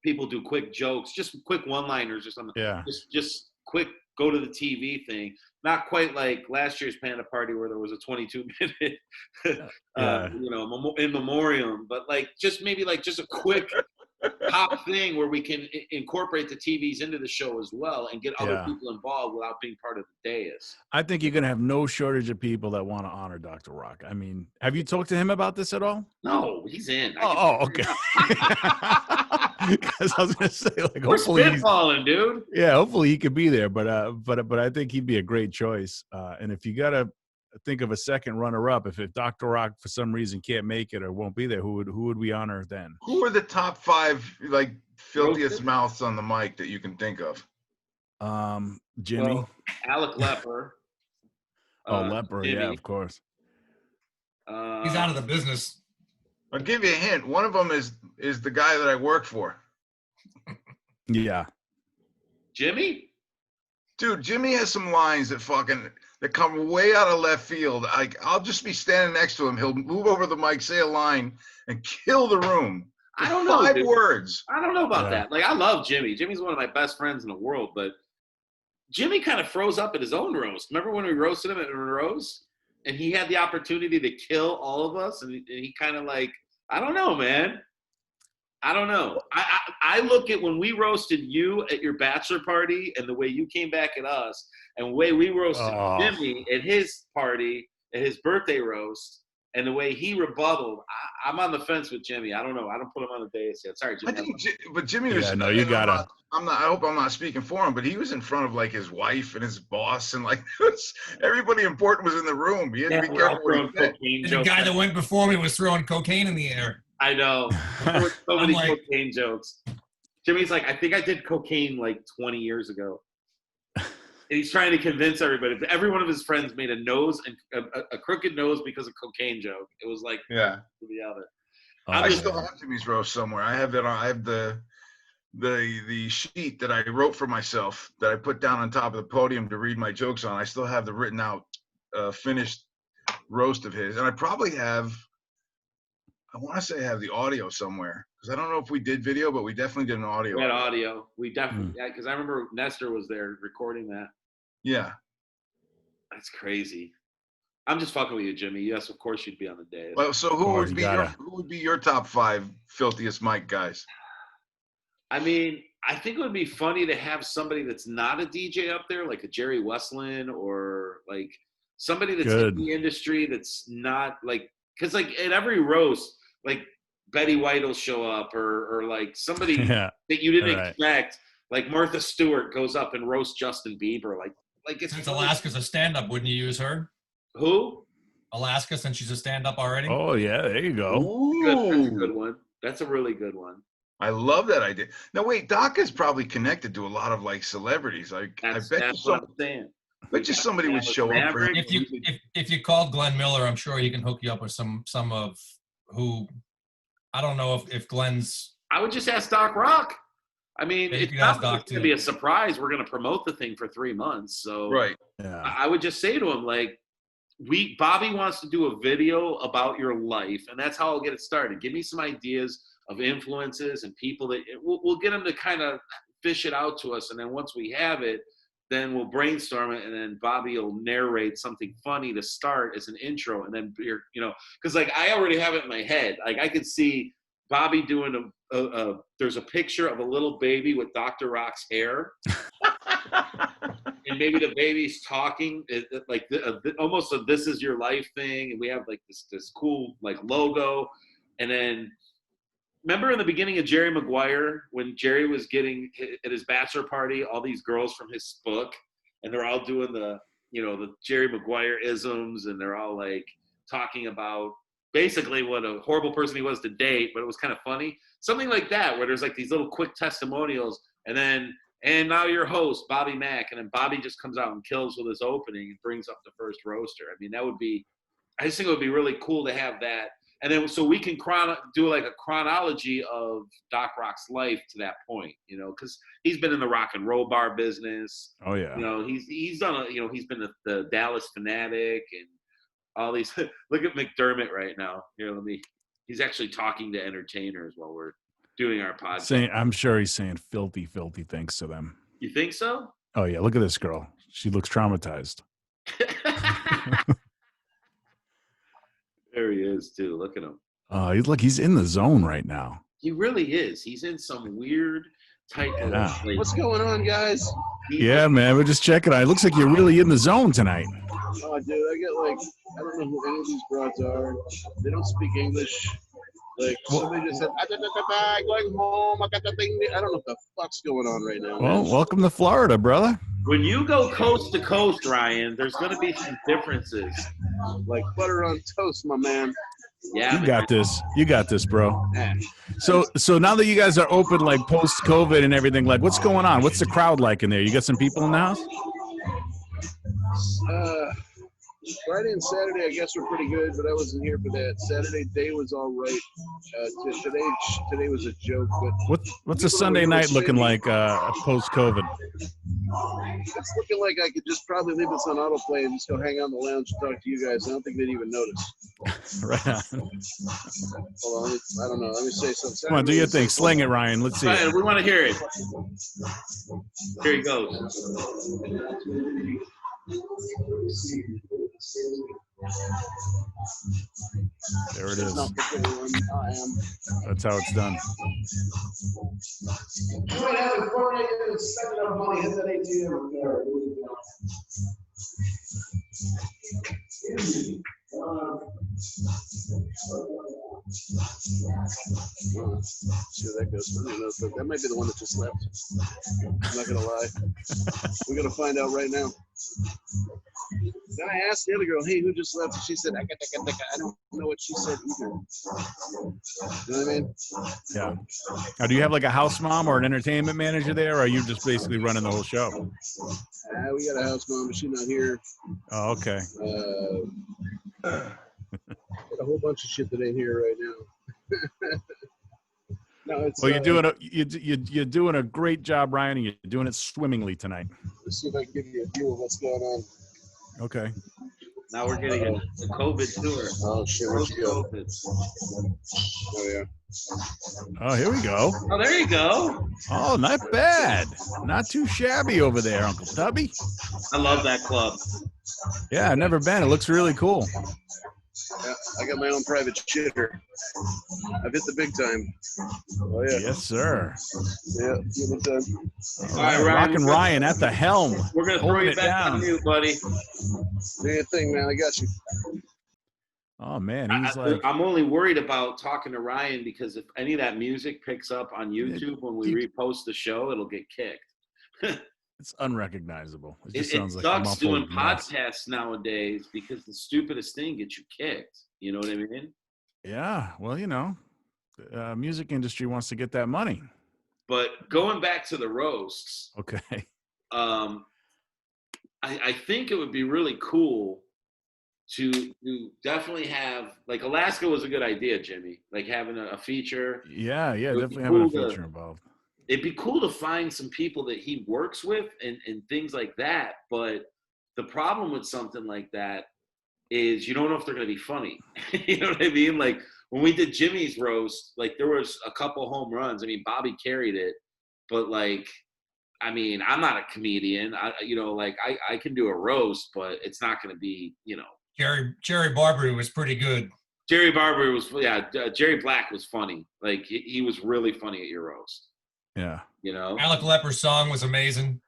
people do quick jokes, just quick one-liners or something. Yeah. Just quick go to the TV thing. Not quite like last year's Panda Party where there was a 22-minute in memoriam, but maybe just a quick pop thing where we can incorporate the TVs into the show as well and get other people involved without being part of the dais. I think you're going to have no shortage of people that want to honor Dr. Rock. I mean, have you talked to him about this at all? No, he's in. Okay. Because I was going to say, We're hopefully spitballing, dude. yeah, hopefully he could be there. But I think he'd be a great choice. And if you got to think of a second runner-up, if Dr. Rock for some reason can't make it or won't be there, who would we honor then? Who are the top 5 filthiest mouths on the mic that you can think of? Jimmy. Well, Alec Lepper. Lepper, Jimmy. yeah, of course. He's out of the business. I'll give you a hint. One of them is the guy that I work for. Yeah. Jimmy? Dude, Jimmy has some lines that come way out of left field. I'll just be standing next to him. He'll move over the mic, say a line, and kill the room. I don't know. 5 dude. words. I don't know about that. I love Jimmy. Jimmy's one of my best friends in the world, but Jimmy kind of froze up at his own roast. Remember when we roasted him at a roast? And he had the opportunity to kill all of us, and he kind of I don't know, man. I don't know. I look at when we roasted you at your bachelor party and the way you came back at us and the way we roasted Jimmy at his party, at his birthday roast, and the way he rebutted. I'm on the fence with Jimmy. I don't know. I don't put him on the dais yet. Sorry, Jimmy. But Jimmy was. Yeah, no, you gotta. I hope I'm not speaking for him, but he was in front of his wife and his boss, and everybody important was in the room. He had to be careful what he said. The guy that went before me was throwing cocaine in the air. I know. There were so many I'm cocaine jokes. Jimmy's I think I did cocaine 20 years ago. And he's trying to convince everybody. Every one of his friends made a nose and a crooked nose because of cocaine joke. It was Yeah. the other. I still have Jimmy's roast somewhere. I have that on. I have the sheet that I wrote for myself that I put down on top of the podium to read my jokes on. I still have the written out, finished roast of his, and I probably have. I want to say I have the audio somewhere because I don't know if we did video, but we definitely did an audio. We had audio. We definitely, because I remember Nestor was there recording that. Yeah. That's crazy. I'm just fucking with you, Jimmy. Yes, of course you'd be on the day. Well, so who would be your top 5 filthiest mic guys? I mean, I think it would be funny to have somebody that's not a DJ up there, like a Jerry Westland or somebody that's in the industry that's not because at every roast, Betty White will show up, or like somebody Yeah. that you didn't Right. expect. Like Martha Stewart goes up and roasts Justin Bieber. Like it's Since funny. Alaska's a stand-up, wouldn't you use her? Who? Alaska, since she's a stand-up already. Oh yeah, there you go. Good. That's a good Ooh, one. That's a really good one. I love that idea. Now wait, Doc is probably connected to a lot of like celebrities. I bet you That's what some, I'm saying. bet you somebody would show up for him. Maverick. If you called Glenn Miller, I'm sure he can hook you up with some of who. I don't know if Glenn's. I would just ask Doc Rock. I mean, Yeah, you it's could ask not Doc, going to too. be a surprise. We're going to promote the thing for 3 months. So Right. Yeah. I would just say to him, like, Bobby wants to do a video about your life, and that's how I'll get it started. Give me some ideas of influences and people that we'll get him to kind of fish it out to us. And then once we have it, then we'll brainstorm it, and then Bobby will narrate something funny to start as an intro. And then because like I already have it in my head. Like I could see Bobby doing there's a picture of a little baby with Dr. Rock's hair. And maybe the baby's talking like almost a "This Is Your Life" thing, and we have like this cool like logo. And then remember in the beginning of Jerry Maguire when Jerry was getting at his bachelor party all these girls from his book, and they're all doing the Jerry Maguire isms, and they're all like talking about basically what a horrible person he was to date, but it was kind of funny. Something like that, where there's like these little quick testimonials, and now your host, Bobby Mack, and then Bobby just comes out and kills with his opening and brings up the first roaster. I mean, I just think it would be really cool to have that. And then so we can do like a chronology of Doc Rock's life to that point, because he's been in the rock and roll bar business. Oh yeah. He's done he's been the Dallas Fanatic and all these. Look at McDermott right now. Here, he's actually talking to entertainers while we're doing our podcast. I'm sure he's saying filthy things to them. You think so? Oh yeah, look at this girl. She looks traumatized. There he is too. Look at him. He's in the zone right now. He really is. He's in some weird type of place. What's going on, guys? Yeah, man, we're just checking out. It looks like you're really in the zone tonight. Oh, dude, I get like, I don't know who any of these broads are. They don't speak English. Like, somebody just said, going home. I don't know what the fuck's going on right now. Well, welcome to Florida, brother. When you go coast to coast, Ryan, there's going to be some differences. Like butter on toast, my man. Yeah, You got this. You got this, bro. Yeah. So now that you guys are open, like post-COVID and everything, like what's going on? What's the crowd like in there? You got some people in the house? Friday and Saturday, I guess, were pretty good, but I wasn't here for that. Saturday day was all right. Today was a joke. But What's a Sunday night looking like post-COVID? it's looking like I could just probably leave this on autoplay and just go hang out in the lounge and talk to you guys. I don't think they'd even notice. Right on. Hold on, I don't know. Let me say something. Come on, do your thing. Sling it, Ryan. Let's see Ryan, it. we want to hear it. Here he goes. There it is. Not for anyone. I am. That's how it's done. You might have a Fortnite and spend enough money, hit that ATM there. See how that goes. I don't know, that might be the one that just left. I'm not gonna lie. We're gonna find out right now. Then I asked the other girl, "Hey, who just left?" She said, "I don't know what she said either." You know what I mean? Yeah. Now, do you have like a house mom or an entertainment manager there, or are you just basically running the whole show? We got a house mom, but she's not here. Oh, okay. Got a whole bunch of shit that ain't here right now. No, it's, Well, you're doing a great job, Ryan, and you're doing it swimmingly tonight. Let's see if I can give you a view of what's going on. Okay. Now we're getting a COVID tour. Oh shit! Where'd you go? COVID. Oh yeah. Oh, here we go. Oh, there you go. Oh, not bad. Not too shabby over there, Uncle Tubby. I love that club. Yeah, I've never been. It looks really cool. Yeah, I got my own private shitter. I've hit the big time. Oh yeah. Yes, sir. Yeah, give it time. All right, Ryan, Rockin' Ryan at the helm. We're gonna throw Holding you it back down. on mute, buddy. Do your thing, man. I got you. Oh man, he's like, I'm only worried about talking to Ryan because if any of that music picks up on YouTube when we repost the show, it'll get kicked. it's unrecognizable. It just It sounds like sucks doing muffled mess. podcasts nowadays because the stupidest thing gets you kicked. You know what I mean? Yeah, well, the music industry wants to get that money. But going back to the roasts, Okay. I think it would be really cool to definitely have, like, Alaska was a good idea, Jimmy. Like having a feature. Yeah, It would be definitely having a cool feature involved. It'd be cool to find some people that he works with and things like that. But the problem with something like that is you don't know if they're going to be funny. You know what I mean? Like when we did Jimmy's roast, like there was a couple home runs. I mean, Bobby carried it, but like, I mean, I'm not a comedian. I can do a roast, but it's not going to be, Jerry Barber was pretty good. Jerry Barber was, Jerry Black was funny. Like he was really funny at your roast. Yeah. Alec Lepper's song was amazing.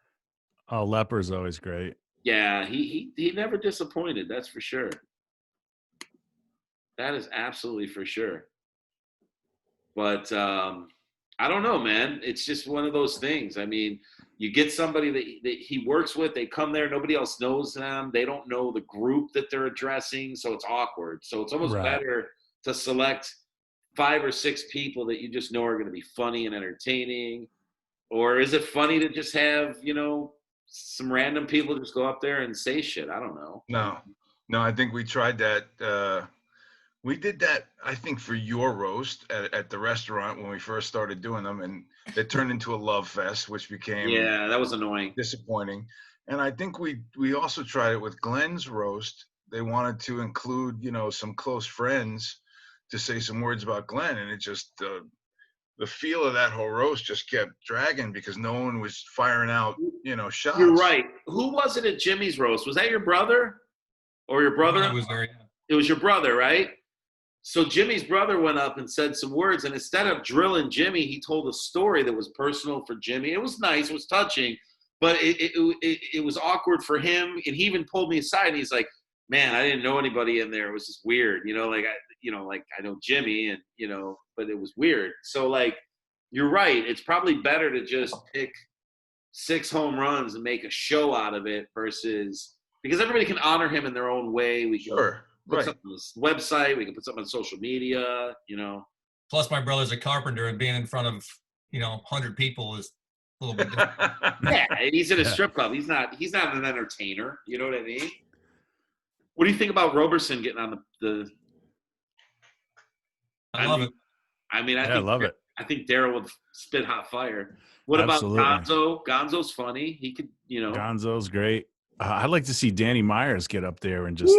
Oh, Leper's always great. Yeah, he never disappointed. That's for sure. That is absolutely for sure. But I don't know, man. It's just one of those things. I mean, you get somebody that he works with, they come there, nobody else knows them. They don't know the group that they're addressing, so it's awkward. So it's almost better to select 5 or 6 people that you just know are going to be funny and entertaining. Or is it funny to just have, some random people just go up there and say shit? I don't know. No, I think we tried that. We did that, I think, for your roast at the restaurant when we first started doing them, and it turned into a love fest, which became that was annoying, disappointing. And I think we also tried it with Glenn's roast. They wanted to include, some close friends to say some words about Glenn, and it just the feel of that whole roast just kept dragging because no one was firing out, shots. You're right. Who was it at Jimmy's roast? Was that your brother or your brother? It was there. It was your brother, right? So Jimmy's brother went up and said some words, and instead of drilling Jimmy, he told a story that was personal for Jimmy. It was nice, it was touching, but it was awkward for him. And he even pulled me aside, and he's like, "Man, I didn't know anybody in there. It was just weird, I know Jimmy, and but it was weird." So like, you're right. It's probably better to just pick 6 home runs and make a show out of it versus because everybody can honor him in their own way. We can put something on the website. We can put something on social media. Plus, my brother's a carpenter, and being in front of 100 people is a little bit different. Yeah, he's in a strip club. He's not an entertainer. You know what I mean? What do you think about Roberson getting on the I love it. I mean, I love it. I think Daryl would spit hot fire. What Absolutely. about Gonzo? Gonzo's funny. He could, Gonzo's great. I'd like to see Danny Myers get up there and just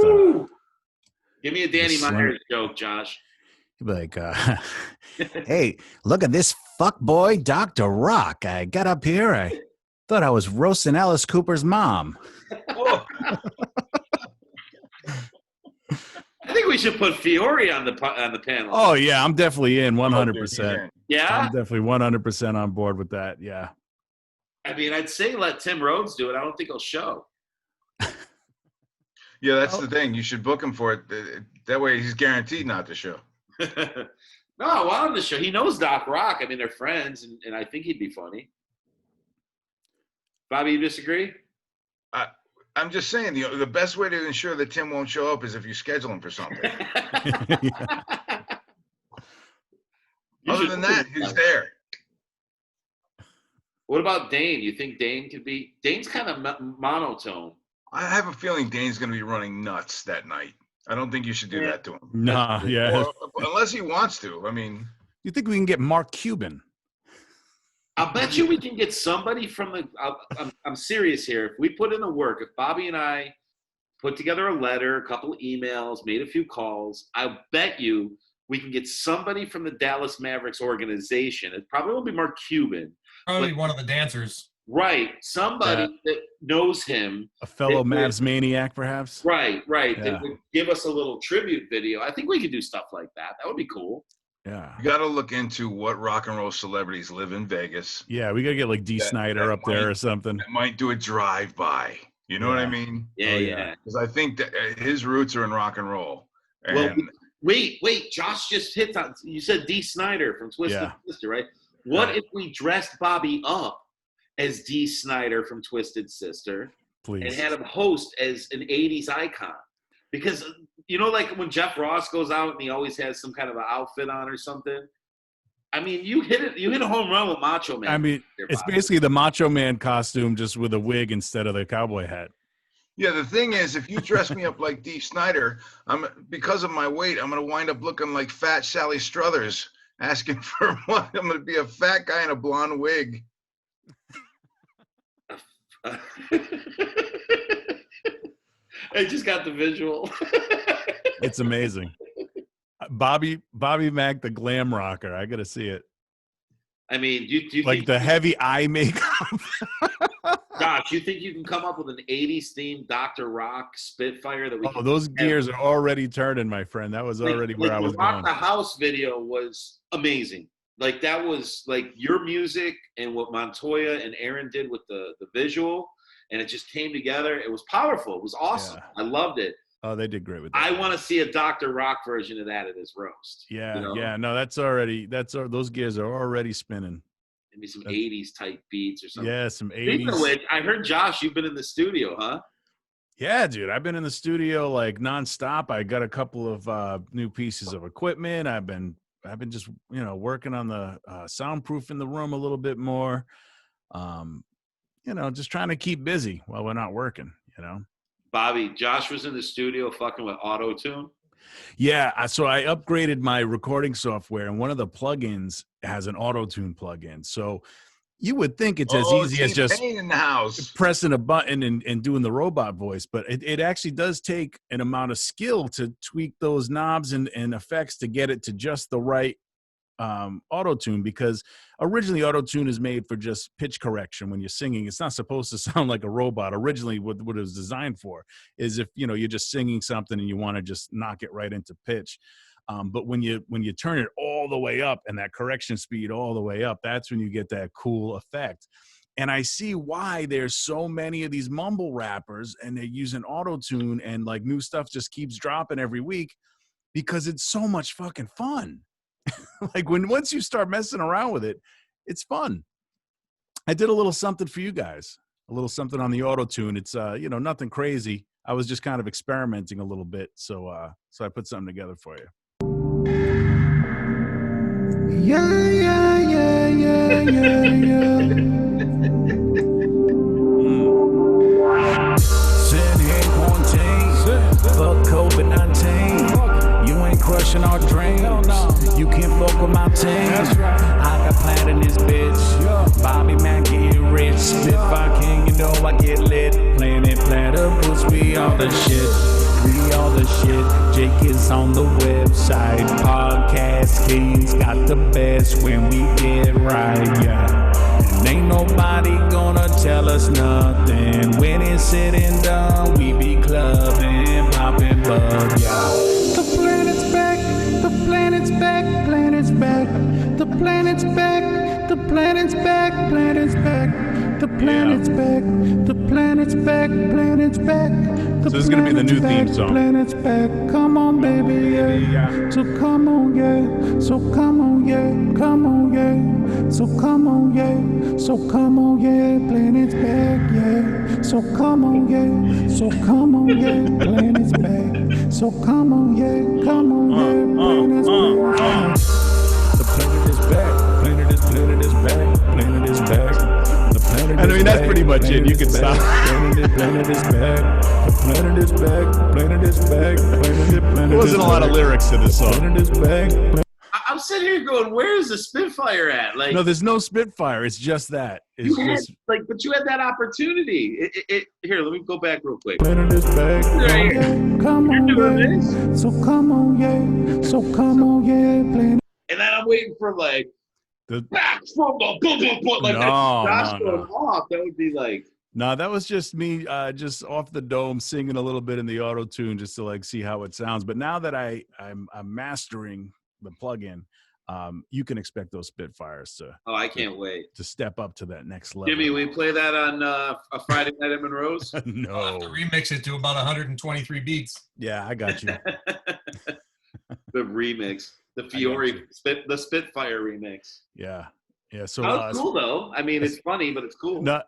give me a Danny Myers joke, Josh. He'd be like, hey, look at this fuck boy, Dr. Rock. I got up here. I thought I was roasting Alice Cooper's mom. Oh. I think we should put Fiore on the panel. Oh yeah, I'm definitely in 100%. Yeah, I'm definitely 100% on board with that. Yeah. I mean, I'd say let Tim Rhodes do it. I don't think he'll show. Yeah, that's the thing. You should book him for it. That way, he's guaranteed not to show. No, I want him to show. He knows Doc Rock. I mean, they're friends, and I think he'd be funny. Bobby, you disagree? I'm just saying, the best way to ensure that Tim won't show up is if you schedule him for something. Other than that, he's there. What about Dane? You think Dane could be? Dane's kind of monotone. I have a feeling Dane's going to be running nuts that night. I don't think you should do that to him. Nah, yeah. Unless he wants to. I mean, you think we can get Mark Cuban? I'll bet you we can get somebody from the. I'm serious here. If we put in the work, if Bobby and I put together a letter, a couple of emails, made a few calls, I bet you we can get somebody from the Dallas Mavericks organization. It probably won't be Mark Cuban. Probably one of the dancers. Right. Somebody that knows him. A fellow Mavs maniac, perhaps? Right. Yeah. That would give us a little tribute video. I think we could do stuff like that. That would be cool. Yeah. You got to look into what rock and roll celebrities live in Vegas. Yeah, we got to get like D. Snyder up there or something. That might do a drive-by. You know what I mean? Yeah. Because I think that his roots are in rock and roll. Well, And wait. Josh just hit on. You said Dee Snider from Twisted Sister, right? What Right. if we dressed Bobby up as Dee Snider from Twisted Sister and Please. had him host as an 80s icon? Because, you know, like when Jeff Ross goes out and he always has some kind of an outfit on or something. I mean, you hit a home run with Macho Man. I mean, it's basically the Macho Man costume just with a wig instead of the cowboy hat. yeah, the thing is, if you dress me up like Dee Snider, because of my weight, I'm gonna wind up looking like fat Sally Struthers, asking for money. I'm gonna be a fat guy in a blonde wig. I just got the visual. It's amazing. Bobby Mack, the glam rocker. I gotta see it. I mean, do you Like think, the heavy eye makeup. Josh, you think you can come up with an 80s themed Dr. Rock Spitfire that we Oh, can those have? gears are already turning, my friend. That was already where I was the Rock going. the House video was amazing. Like that was like your music and what Montoya and Aaron did with the visual, and it just came together. It was powerful. It was awesome. Yeah. I loved it. Oh, they did great with that. I want to see a Dr. Rock version of that at his roast. Yeah, you know? yeah. No, those gears are already spinning. Maybe some 80s type beats or something. Yeah, some Speaking of 80s. which, I heard, Josh, you've been in the studio, huh? Yeah, dude. I've been in the studio like nonstop. I got a couple of new pieces of equipment. I've been just, working on the soundproof in the room a little bit more. Just trying to keep busy while we're not working, Bobby, Josh was in the studio fucking with auto-tune. Yeah, so I upgraded my recording software, and one of the plugins has an auto-tune plugin. So you would think it's as easy as just T-Pain in the house. pressing a button and doing the robot voice, but it actually does take an amount of skill to tweak those knobs and effects to get it to just the right auto-tune, because originally auto-tune is made for just pitch correction when you're singing. It's not supposed to sound like a robot. Originally what it was designed for is if you're just singing something and you want to just knock it right into pitch. But when you turn it all the way up and that correction speed all the way up, that's when you get that cool effect. And I see why there's so many of these mumble rappers and they're using auto-tune, and like new stuff just keeps dropping every week because it's so much fucking fun. Like once you start messing around with it, it's fun. I did a little something for you guys, a little something on the auto-tune. It's nothing crazy. I was just kind of experimenting a little bit, so I put something together for you. Sin ain't quarantine. Fuck COVID-19. You ain't crushing our dreams. You can't fuck with my team. I got plat in this bitch. Bobby Mack get rich. Spitfire King, you know I get lit. Planet Platypus, we all the shit. We all the shit. Jake is on the website. Podcast Kings got the best when we get right, yeah. And ain't nobody gonna tell us nothing. When it's said and done, we be clubbing, popping bug, yeah. The planet's back, the planet's back, planet's back. The planet's back, the planet's back, planet's back. The planet's back, the planet's back, planet's back. So this is gonna be the new theme song. Planet's back, come on, baby, yeah. So come on, yeah. So come on, yeah. Come on, yeah. So come on, yeah. So come on, yeah. Planet's back, yeah. So come on, yeah. So come on, yeah. Planet's back. So come on, yeah. Come on, yeah. Planet's back. The planet is back. Planet is back. Planet is back. The planet I mean, that's pretty much it. You can stop. Planet is back. The planet is back. Planet is back. Planet There wasn't a lot of lyrics to this song. Planet is back. I'm sitting here going, where is the Spitfire at? Like, No, there's no Spitfire. It's just that. It's you had, just but you had that opportunity. Here, let me go back real quick. Planet is back. Right here. Come on, You're doing yeah. this, So come on, yeah. So come on, yeah. Planet. and then I'm waiting for like the back from the boom, boom, boom, like No, Josh no, going no. off. That would be like, No, that was just me just off the dome singing a little bit in the auto tune just to like see how it sounds. But now that I'm mastering the plugin, you can expect those Spitfires oh, I can't wait. to step up to that next level. Jimmy, we play that on a Friday night at Monroe's. I'll have No. to remix it to about 123 beats. Yeah, I got you. the remix, the Fiore the Spitfire remix. Yeah. Yeah. So That was cool though. I mean, it's funny, but it's cool. No,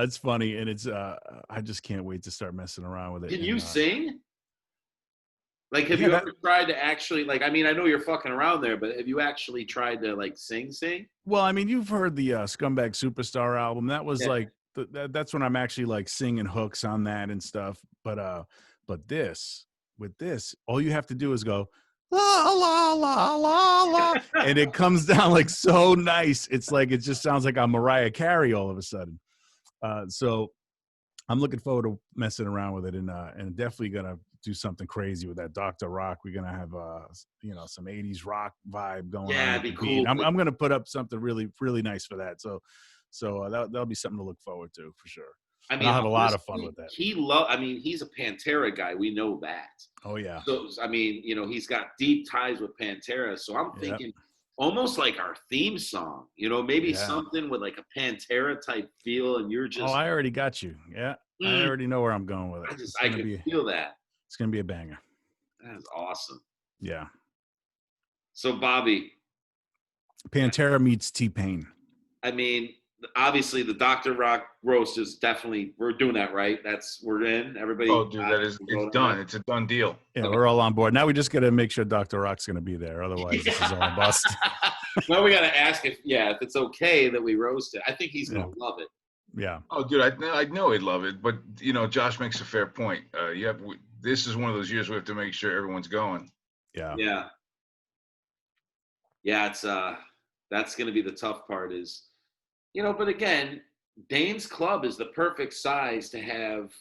it's funny, and it's I just can't wait to start messing around with it. Can you sing? Like, have Yeah, you ever tried to actually, like, I mean, I know you're fucking around there, but have you actually tried to, like, sing? Well, I mean, you've heard the Scumbag Superstar album. That was Yeah. like that's when I'm actually like singing hooks on that and stuff. But this with this, all you have to do is go la la la la la, and it comes down like so nice. It's like it just sounds like I'm Mariah Carey all of a sudden. So I'm looking forward to messing around with it, and definitely gonna do something crazy with that Dr. Rock. We're gonna have some 80s rock vibe going on. Yeah, it'd be cool. I'm gonna put up something really, really nice for that. So that'll be something to look forward to for sure. I mean, and I'll have a lot of fun with that. I mean, he's a Pantera guy. We know that. Oh yeah. So I mean, he's got deep ties with Pantera. So I'm thinking almost like our theme song, maybe something with like a Pantera type feel, and you're just. Oh, I already got you. Yeah, I already know where I'm going with it. I can feel that. It's gonna be a banger. That is awesome. Yeah. So Bobby, Pantera meets T-Pain. I mean, obviously the Dr. Rock roast is definitely, we're doing that, right? We're in. Everybody. Oh, dude, it's done. It's a done deal. Yeah, okay. We're all on board. Now we just got to make sure Dr. Rock's going to be there. Otherwise, this is all a bust. Well, we got to ask if it's okay that we roast it. I think he's going to love it. Yeah. Oh, dude, I know he'd love it. But, Josh makes a fair point. This is one of those years we have to make sure everyone's going. Yeah. Yeah. Yeah, it's that's going to be the tough part is, but again, Dane's Club is the perfect size to have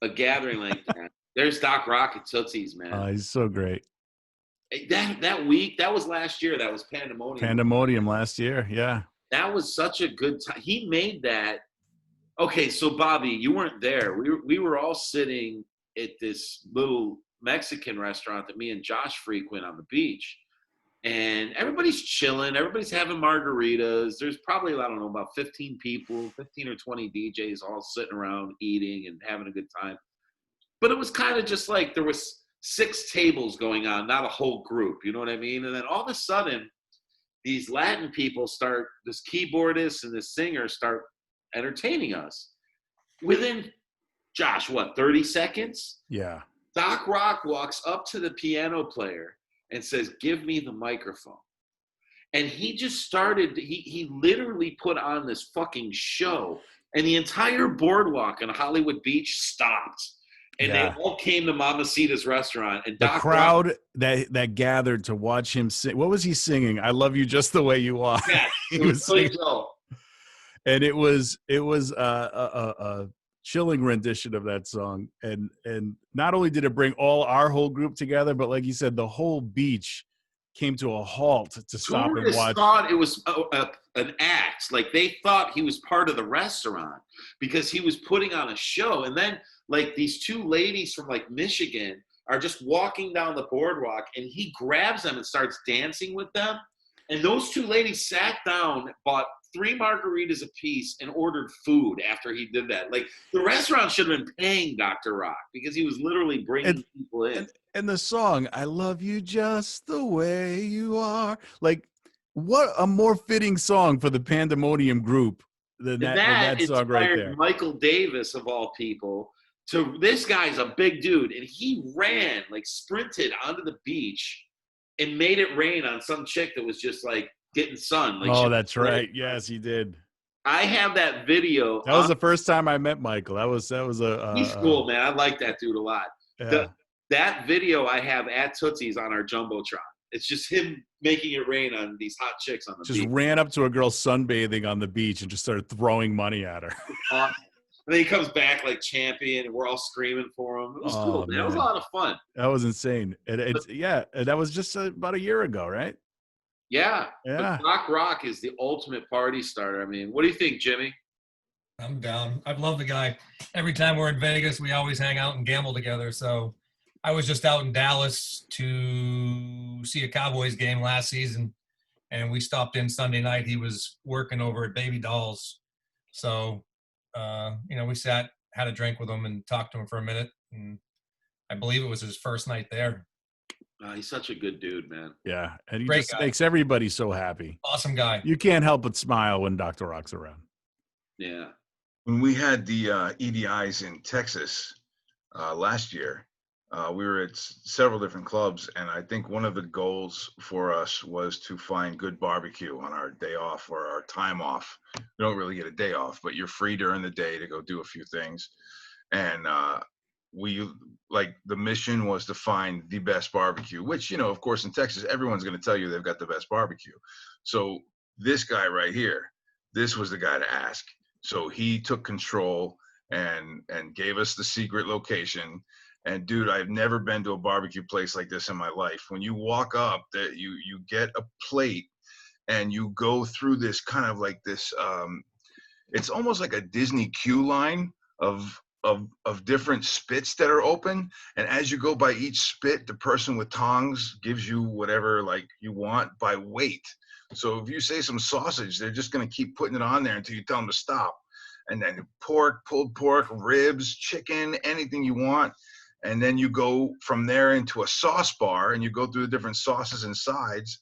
a gathering like that. There's Doc Rock at Tootsie's, man. He's so great. That week, that was last year. That was Pandemonium. Pandemonium last year, yeah. That was such a good time. He made that. Okay, so Bobby, you weren't there. We were all sitting at this little Mexican restaurant that me and Josh frequent on the beach. And everybody's chilling. Everybody's having margaritas. There's probably, I don't know, about 15 people, 15 or 20 DJs all sitting around eating and having a good time. But it was kind of just like there was 6 tables going on, not a whole group. You know what I mean? And then all of a sudden, these Latin people this keyboardist and this singer start entertaining us. Within, Josh, 30 seconds? Yeah. Doc Rock walks up to the piano player and says, "Give me the microphone." And he just started, he literally put on this fucking show. And the entire boardwalk on Hollywood Beach stopped. And they all came to Mamacita's restaurant. And the crowd that gathered to watch him sing. What was he singing? "I Love You Just the Way You Are." Yeah, he was singing. And it was a chilling rendition of that song, and not only did it bring our whole group together, but like you said, the whole beach came to a halt to stop and watch. Thought it was an act. Like they thought he was part of the restaurant because he was putting on a show. And then like these 2 ladies from like Michigan are just walking down the boardwalk, and he grabs them and starts dancing with them. And those 2 ladies sat down, bought 3 margaritas apiece, and ordered food after he did that. Like, the restaurant should have been paying Dr. Rock because he was literally bringing people in. And the song, "I Love You Just the Way You Are." Like, what a more fitting song for the Pandemonium group than that song right there. Michael Davis, of all people, this guy's a big dude, and he ran, like sprinted onto the beach and made it rain on some chick that was just like getting sun. Like, that's right. Yes, he did. I have that video. That was the first time I met Michael. That was he's cool, man. I like that dude a lot. Yeah. That video I have at Tootsie's on our Jumbotron. It's just him making it rain on these hot chicks on the beach. Just ran up to a girl sunbathing on the beach and just started throwing money at her. And then he comes back like champion, and we're all screaming for him. It was cool, man. It was a lot of fun. That was insane. And that was just about a year ago, right? Yeah. Yeah. But Doc Rock is the ultimate party starter. I mean, what do you think, Jimmy? I'm down. I've loved the guy. Every time we're in Vegas, we always hang out and gamble together. So I was just out in Dallas to see a Cowboys game last season, and we stopped in Sunday night. He was working over at Baby Dolls. So, we sat, had a drink with him and talked to him for a minute. And I believe it was his first night there. He's such a good dude, man. Yeah, and he Great just guy. makes everybody so happy. Awesome guy. You can't help but smile when Dr. Rock's around. Yeah. When we had the EDIs in Texas last year, we were at several different clubs, and I think one of the goals for us was to find good barbecue on our day off or our time off. You don't really get a day off, but you're free during the day to go do a few things. And the mission was to find the best barbecue, which, of course, in Texas, everyone's going to tell you they've got the best barbecue. So this guy right here, this was the guy to ask. So he took control and gave us the secret location. And dude, I've never been to a barbecue place like this in my life. When you walk up, that you get a plate and you go through this kind of like this. It's almost like a Disney queue line of different spits that are open. And as you go by each spit, the person with tongs gives you whatever like you want by weight. So if you say some sausage, they're just going to keep putting it on there until you tell them to stop. And then pork, pulled pork, ribs, chicken, anything you want. And then you go from there into a sauce bar and you go through the different sauces and sides.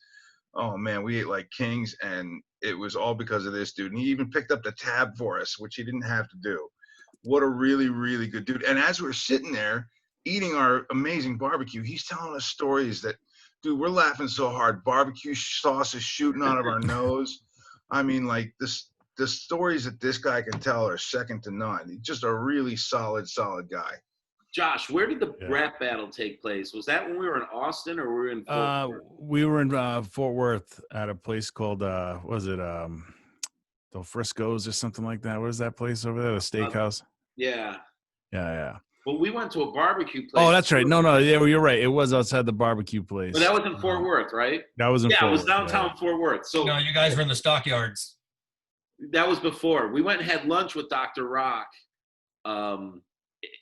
Oh man, we ate like kings, and it was all because of this dude. And he even picked up the tab for us, which he didn't have to do. What a really, really good dude. And as we're sitting there eating our amazing barbecue, he's telling us stories that, dude, we're laughing so hard. Barbecue sauce is shooting out of our nose. I mean, like the stories that this guy can tell are second to none. He's just a really solid guy. Josh, where did the rap battle take place? Was that when we were in Austin or were we in Fort Worth? We were in Fort Worth at a place called Del Frisco's or something like that. What is that place over there? The steakhouse? Yeah. Yeah. Well, we went to a barbecue place. Oh, that's right. No, yeah, you're right. It was outside the barbecue place. But that was in Fort Worth, right? That was in Fort Worth. Yeah, it was downtown Fort Worth. So no, you guys were in the stockyards. That was before. We went and had lunch with Dr. Rock.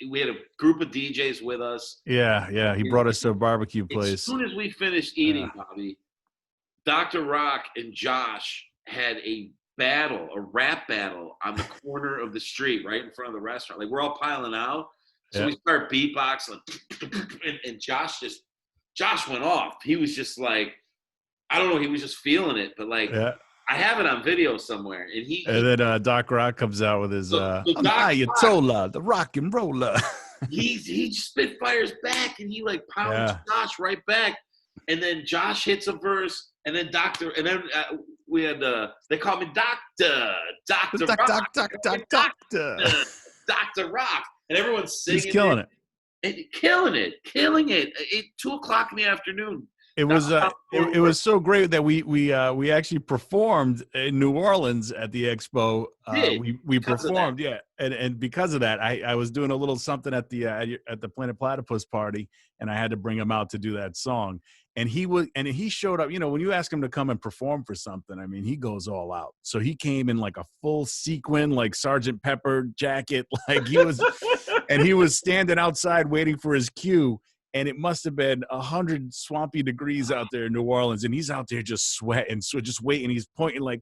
We had a group of DJs with us. Yeah. He brought us to a barbecue place. As soon as we finished eating, Bobby, Dr. Rock and Josh had a rap battle on the corner of the street right in front of the restaurant. Like, we're all piling out. So we start beatboxing, and Josh went off. He was just like, I don't know, he was just feeling it. But like, I have it on video somewhere. And then Doc Rock comes out with his Ayatollah, the rock and roller. he spitfires back, and he like pounds Josh right back. And then Josh hits a verse, and then we had they called me Dr. Rock, and everyone's singing. He's killing it. Killing it. 2:00 in the afternoon. It was so great that we actually performed in New Orleans at the expo. We performed, and because of that, I was doing a little something at the Platypus party, and I had to bring him out to do that song. And he showed up. You know, when you ask him to come and perform for something, I mean, he goes all out. So he came in like a full sequin, like Sergeant Pepper jacket, like he was, and he was standing outside waiting for his cue. And it must have been 100 swampy degrees out there in New Orleans. And he's out there just sweating, so just waiting. He's pointing like,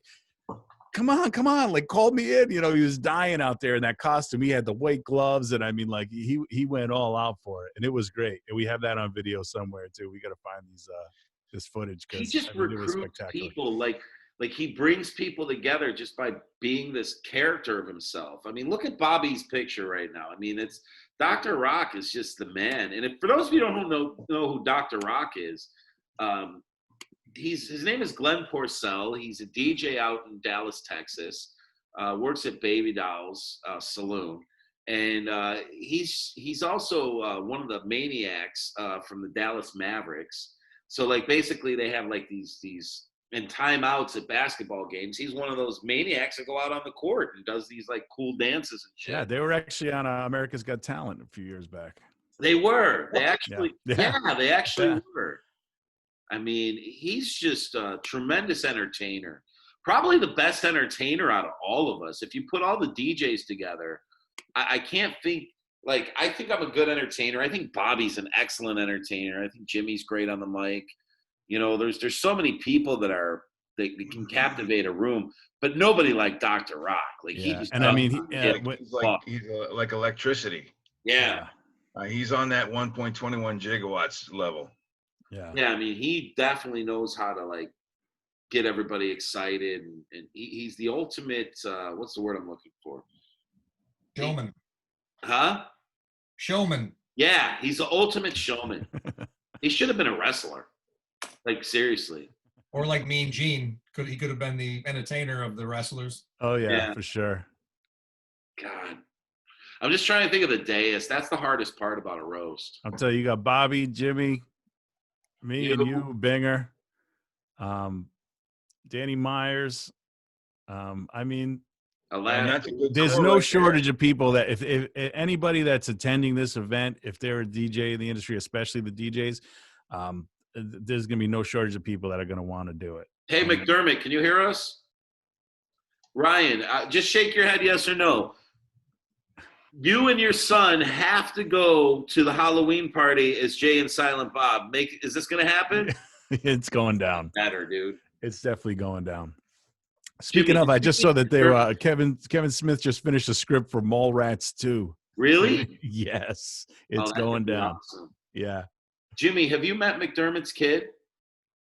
come on, like, call me in. You know, he was dying out there in that costume. He had the white gloves. And I mean, like, he went all out for it. And it was great. And we have that on video somewhere, too. We got to find this footage. He just recruits people. Like he brings people together just by being this character of himself. I mean, look at Bobby's picture right now. I mean, it's Dr. Rock is just the man. And for those of you who don't know who Dr. Rock is, his name is Glenn Porcell. He's a DJ out in Dallas, Texas. Works at Baby Dolls Saloon, and he's also one of the maniacs from the Dallas Mavericks. So like basically they have like these in timeouts at basketball games. He's one of those maniacs that go out on the court and does these like cool dances and shit. Yeah, they were actually on America's Got Talent a few years back. They were. They actually, they actually were. I mean, he's just a tremendous entertainer. Probably the best entertainer out of all of us. If you put all the DJs together, I can't think, like, I think I'm a good entertainer. I think Bobby's an excellent entertainer. I think Jimmy's great on the mic. You know, there's so many people that can captivate a room, but nobody like Dr. Rock. Like he just, and I mean, he's like electricity. Yeah. He's on that 1.21 gigawatts level. Yeah, I mean, he definitely knows how to like get everybody excited, and he's the ultimate. What's the word I'm looking for? Showman. Huh? Showman. Yeah, he's the ultimate showman. He should have been a wrestler. Like seriously. Or like Mean Gene. He could have been the entertainer of the wrestlers. Oh yeah, Yeah. for sure. God. I'm just trying to think of the dais. That's the hardest part about a roast. I'll tell you, you got Bobby, Jimmy, me, You. and you, Binger, Danny Myers. I mean, And Aladdin. that's a good there's score no right there. shortage of people that if anybody that's attending this event, if they're a DJ in the industry, especially the DJs, there's going to be no shortage of people that are going to want to do it. Hey, McDermott, can you hear us? Ryan, just shake your head yes or no. You and your son have to go to the Halloween party as Jay and Silent Bob. Is this going to happen? It's going down. Better, dude. It's definitely going down. Speaking Jimmy, of, I just saw that they Sure. were Kevin Smith just finished a script for Mallrats 2. Really? Yes, Oh, it's that going could be down. awesome. Yeah. Jimmy, have you met McDermott's kid?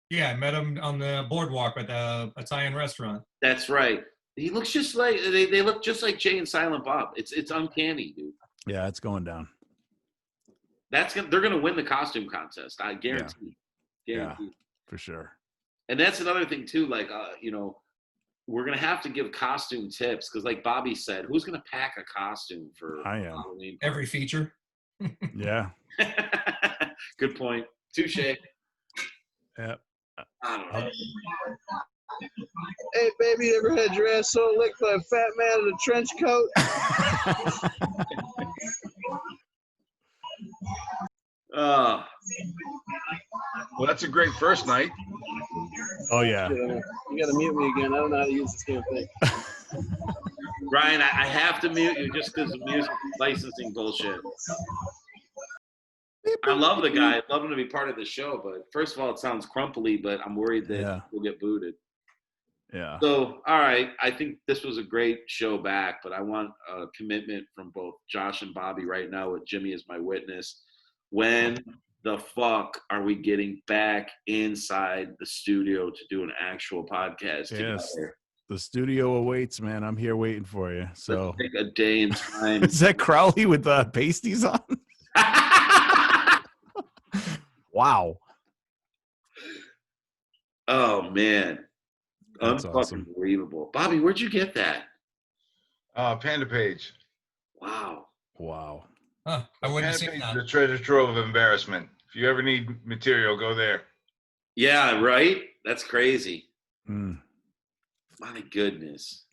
Yeah, I met him on the boardwalk at the Italian restaurant. That's right. He looks just like they look just like Jay and Silent Bob. It's uncanny, dude. Yeah, it's going down. They're gonna win the costume contest. I guarantee. Guarantee. Yeah, for sure. And that's another thing too. Like, we're gonna have to give costume tips because, like Bobby said, who's gonna pack a costume for I am. Halloween? Every feature. Yeah. Good point. Touche. Yep. I don't know. Hey, baby, you ever had your ass so licked by a fat man in a trench coat? Uh, Well, that's a great first night. Oh yeah. You gotta mute me again. I don't know how to use this damn thing. Ryan, I have to mute you just because of music licensing bullshit. I love the guy. I'd love him to be part of the show, but first of all, it sounds crumply, but I'm worried that Yeah. we'll get booted. Yeah. So, all right, I think this was a great show back, but I want a commitment from both Josh and Bobby right now with Jimmy as my witness. When the fuck are we getting back inside the studio to do an actual podcast Yes. together? The studio awaits, man. I'm here waiting for you. So Let's take a day in time. is that Crowley with pasties on? Wow. Oh man, That's awesome. unbelievable. Bobby, where'd you get that? Panda Page. Wow. Wow. Huh, I wouldn't have Panda seen Page, that. the treasure trove of embarrassment. If you ever need material, go there. Yeah, right. That's crazy. Mm. My goodness,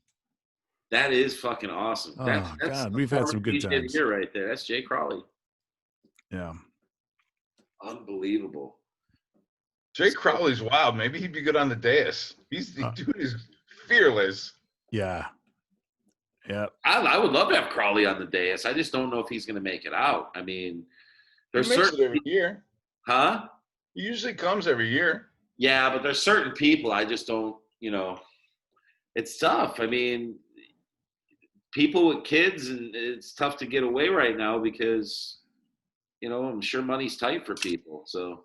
that is fucking awesome. Oh, That's God, the we've had some former good DJ of the times. year right there. That's Jay Crawley. Yeah. Unbelievable. Jay Crowley's wild. Maybe he'd be good on the dais. The dude is fearless. Yeah. Yeah. I would love to have Crawley on the dais. I just don't know if he's going to make it out. I mean, there's He makes certain it every year. huh? He usually comes every year. Yeah, but there's certain people I just don't, it's tough. I mean, people with kids, and it's tough to get away right now because, I'm sure money's tight for people. So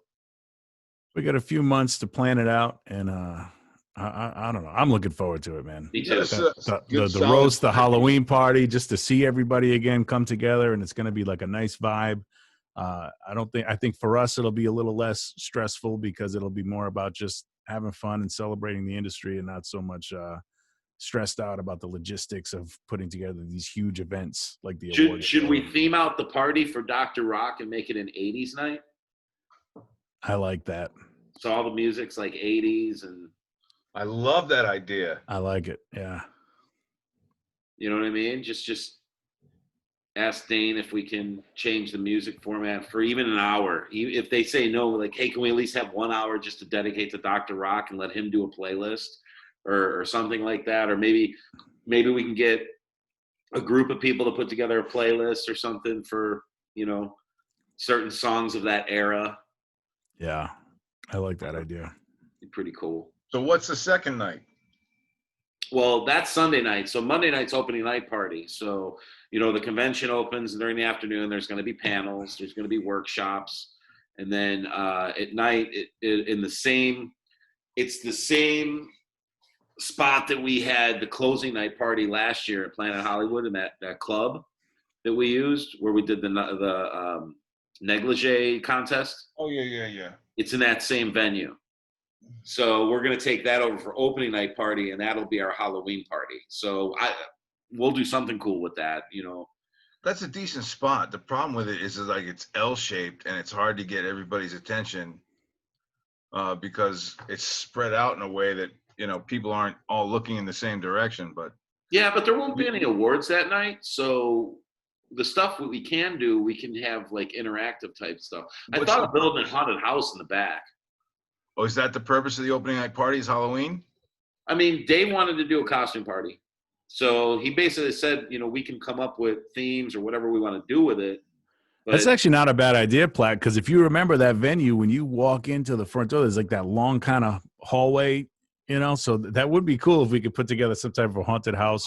We got a few months to plan it out, and I don't know. I'm looking forward to it, man. me too. Yes. The Good solid roast, the plan. Halloween party, just to see everybody again come together, and it's going to be like a nice vibe. I think for us it'll be a little less stressful because it'll be more about just having fun and celebrating the industry, and not so much stressed out about the logistics of putting together these huge events like the awards. Should we theme out the party for Dr. Rock and make it an 80s night? I like that. So all the music's like 80s, and I love that idea. I like it. Yeah. you know what I mean? Just ask Dane if we can change the music format for even an hour. If they say no, like, hey, can we at least have 1 hour just to dedicate to Dr. Rock and let him do a playlist or something like that? Or maybe we can get a group of people to put together a playlist or something for, certain songs of that era. Yeah. I like that idea. Be pretty cool. So what's the second night? Well, that's Sunday night. So Monday night's opening night party. So, the convention opens during the afternoon. There's going to be panels. There's going to be workshops. And then at night, it's the same spot that we had the closing night party last year at Planet Hollywood, in that club that we used where we did the negligee contest. Oh yeah. It's in that same venue. So we're going to take that over for opening night party, and that'll be our Halloween party. So we'll do something cool with that, you know. That's a decent spot. The problem with it is like it's L-shaped and it's hard to get everybody's attention because it's spread out in a way that, you know, people aren't all looking in the same direction. But yeah, but there won't be any awards that night. So the stuff that we can do, we can have like interactive type stuff. I thought of building a haunted house in the back. Oh, is that the purpose of the opening night party? Is Halloween? I mean, Dave wanted to do a costume party. So he basically said, you know, we can come up with themes or whatever we want to do with it. But That's actually not a bad idea, Platt, because if you remember that venue, when you walk into the front door, there's like that long kind of hallway, you know, so that would be cool if we could put together some type of a haunted house.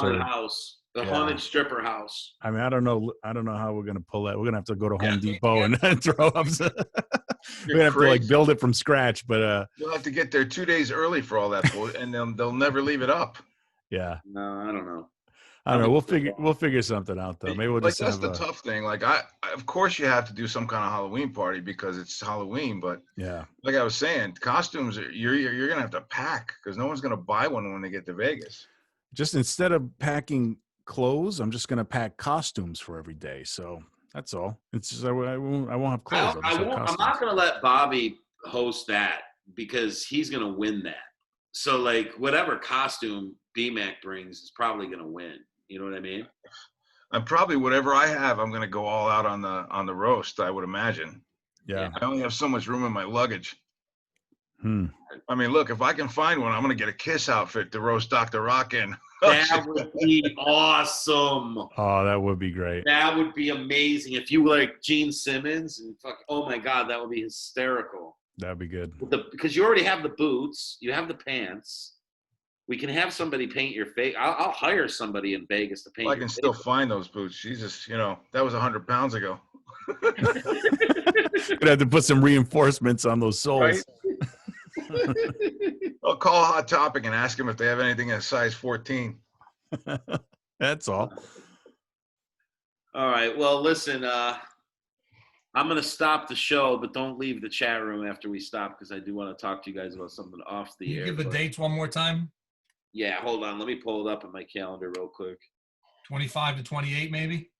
The haunted stripper house. I mean, I don't know how we're going to pull that. We're going to have to go to Home Depot and throw up. We're going to have to like build it from scratch, but you'll have to get there 2 days early for all that, and they'll never leave it up. Yeah. No, I don't know. I don't know. We'll figure something out though. Maybe we'll just that's the tough thing. Like of course you have to do some kind of Halloween party because it's Halloween, but yeah, like I was saying, costumes you're gonna have to pack because no one's gonna buy one when they get to Vegas. Just instead of packing clothes, I'm just gonna pack costumes for every day. So that's all. It's just, I won't have clothes. I'm not gonna let Bobby host that because he's gonna win that. So like whatever costume BMAC brings is probably gonna win. You know what I mean? I'm probably whatever I have, I'm gonna go all out on the roast. I would imagine. Yeah. I only have so much room in my luggage. I mean, look, if I can find one, I'm gonna get a Kiss outfit to roast Dr. Rock in. That would be awesome. Oh, that would be great. That would be amazing if you like Gene Simmons and oh my God, that would be hysterical. That'd be good. Because you already have the boots, you have the pants. We can have somebody paint your face. I'll hire somebody in Vegas to paint. Well, I can still find those boots. Jesus, you know, that was 100 pounds ago. We'd have to put some reinforcements on those soles. Right? I'll call Hot Topic and ask them if they have anything in a size 14. That's all. All right. Well, listen, I'm going to stop the show, but don't leave the chat room after we stop because I do want to talk to you guys about something off the air. Give the dates one more time. Yeah, hold on. Let me pull it up on my calendar real quick. 25 to 28, maybe?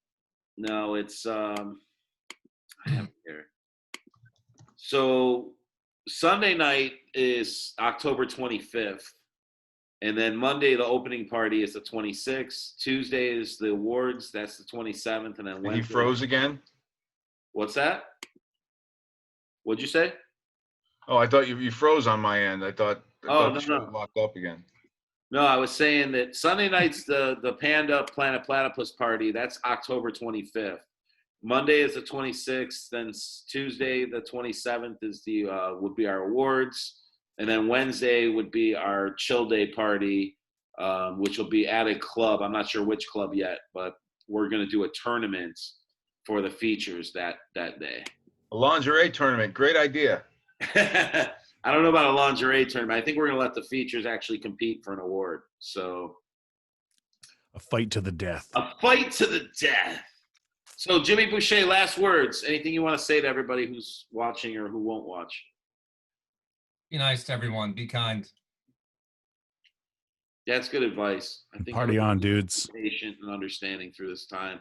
No, it's I have it here. So Sunday night is October 25th. And then Monday, the opening party is the 26th. Tuesday is the awards. That's the 27th. And then Wednesday. He froze again? What's that? What'd you say? Oh, I thought you froze on my end. I thought no. locked up again. No, I was saying that Sunday night's the Panda Planet Platypus party. That's October 25th. Monday is the 26th. Then Tuesday, the 27th, is would be our awards, and then Wednesday would be our chill day party, which will be at a club. I'm not sure which club yet, but we're going to do a tournament for the features that day. A lingerie tournament. Great idea. I don't know about a lingerie tournament. I think we're going to let the features actually compete for an award. So a fight to the death. A fight to the death. So Jimmy Boucher, last words. Anything you want to say to everybody who's watching or who won't watch? Be nice to everyone. Be kind. That's good advice. I think party on, dudes. Patient and understanding through this time.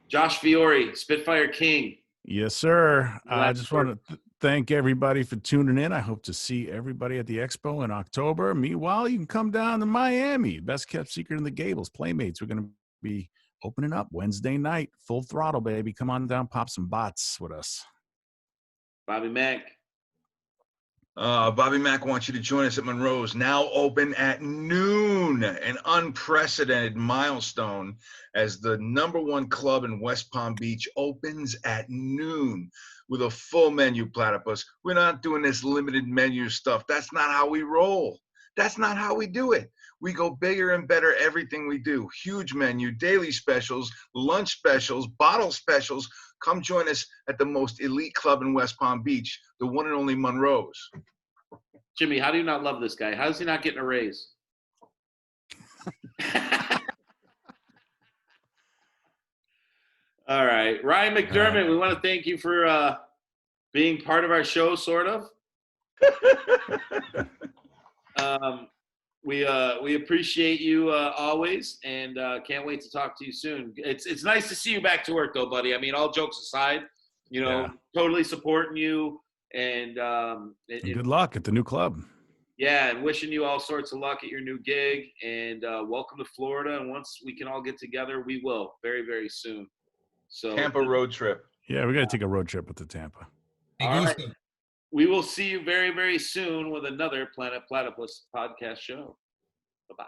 Josh Fiore, Spitfire King. Yes, sir. I just want to thank everybody for tuning in. I hope to see everybody at the expo in October. Meanwhile, you can come down to Miami. Best kept secret in the Gables. Playmates. We're going to be opening up Wednesday night. Full throttle, baby. Come on down. Pop some bots with us. Bobby Mack. Bobby Mack wants you to join us at Monroe's, now open at noon, an unprecedented milestone as the #1 club in West Palm Beach opens at noon with a full menu, Platypus. We're not doing this limited menu stuff. That's not how we roll. That's not how we do it. We go bigger and better everything we do. Huge menu, daily specials, lunch specials, bottle specials, come join us at the most elite club in West Palm Beach, the one and only Monroe's. Jimmy, how do you not love this guy? How is he not getting a raise? All right. Ryan McDermott, we want to thank you for being part of our show, sort of. We appreciate you always, and can't wait to talk to you soon. It's nice to see you back to work, though, buddy. I mean, all jokes aside, totally supporting you, and good luck at the new club. Yeah, and wishing you all sorts of luck at your new gig, and welcome to Florida. And once we can all get together, we will very, very soon. So Tampa road trip. Yeah, we got to take a road trip with the Tampa. All right. We will see you very, very soon with another Planet Platypus podcast show. Bye-bye.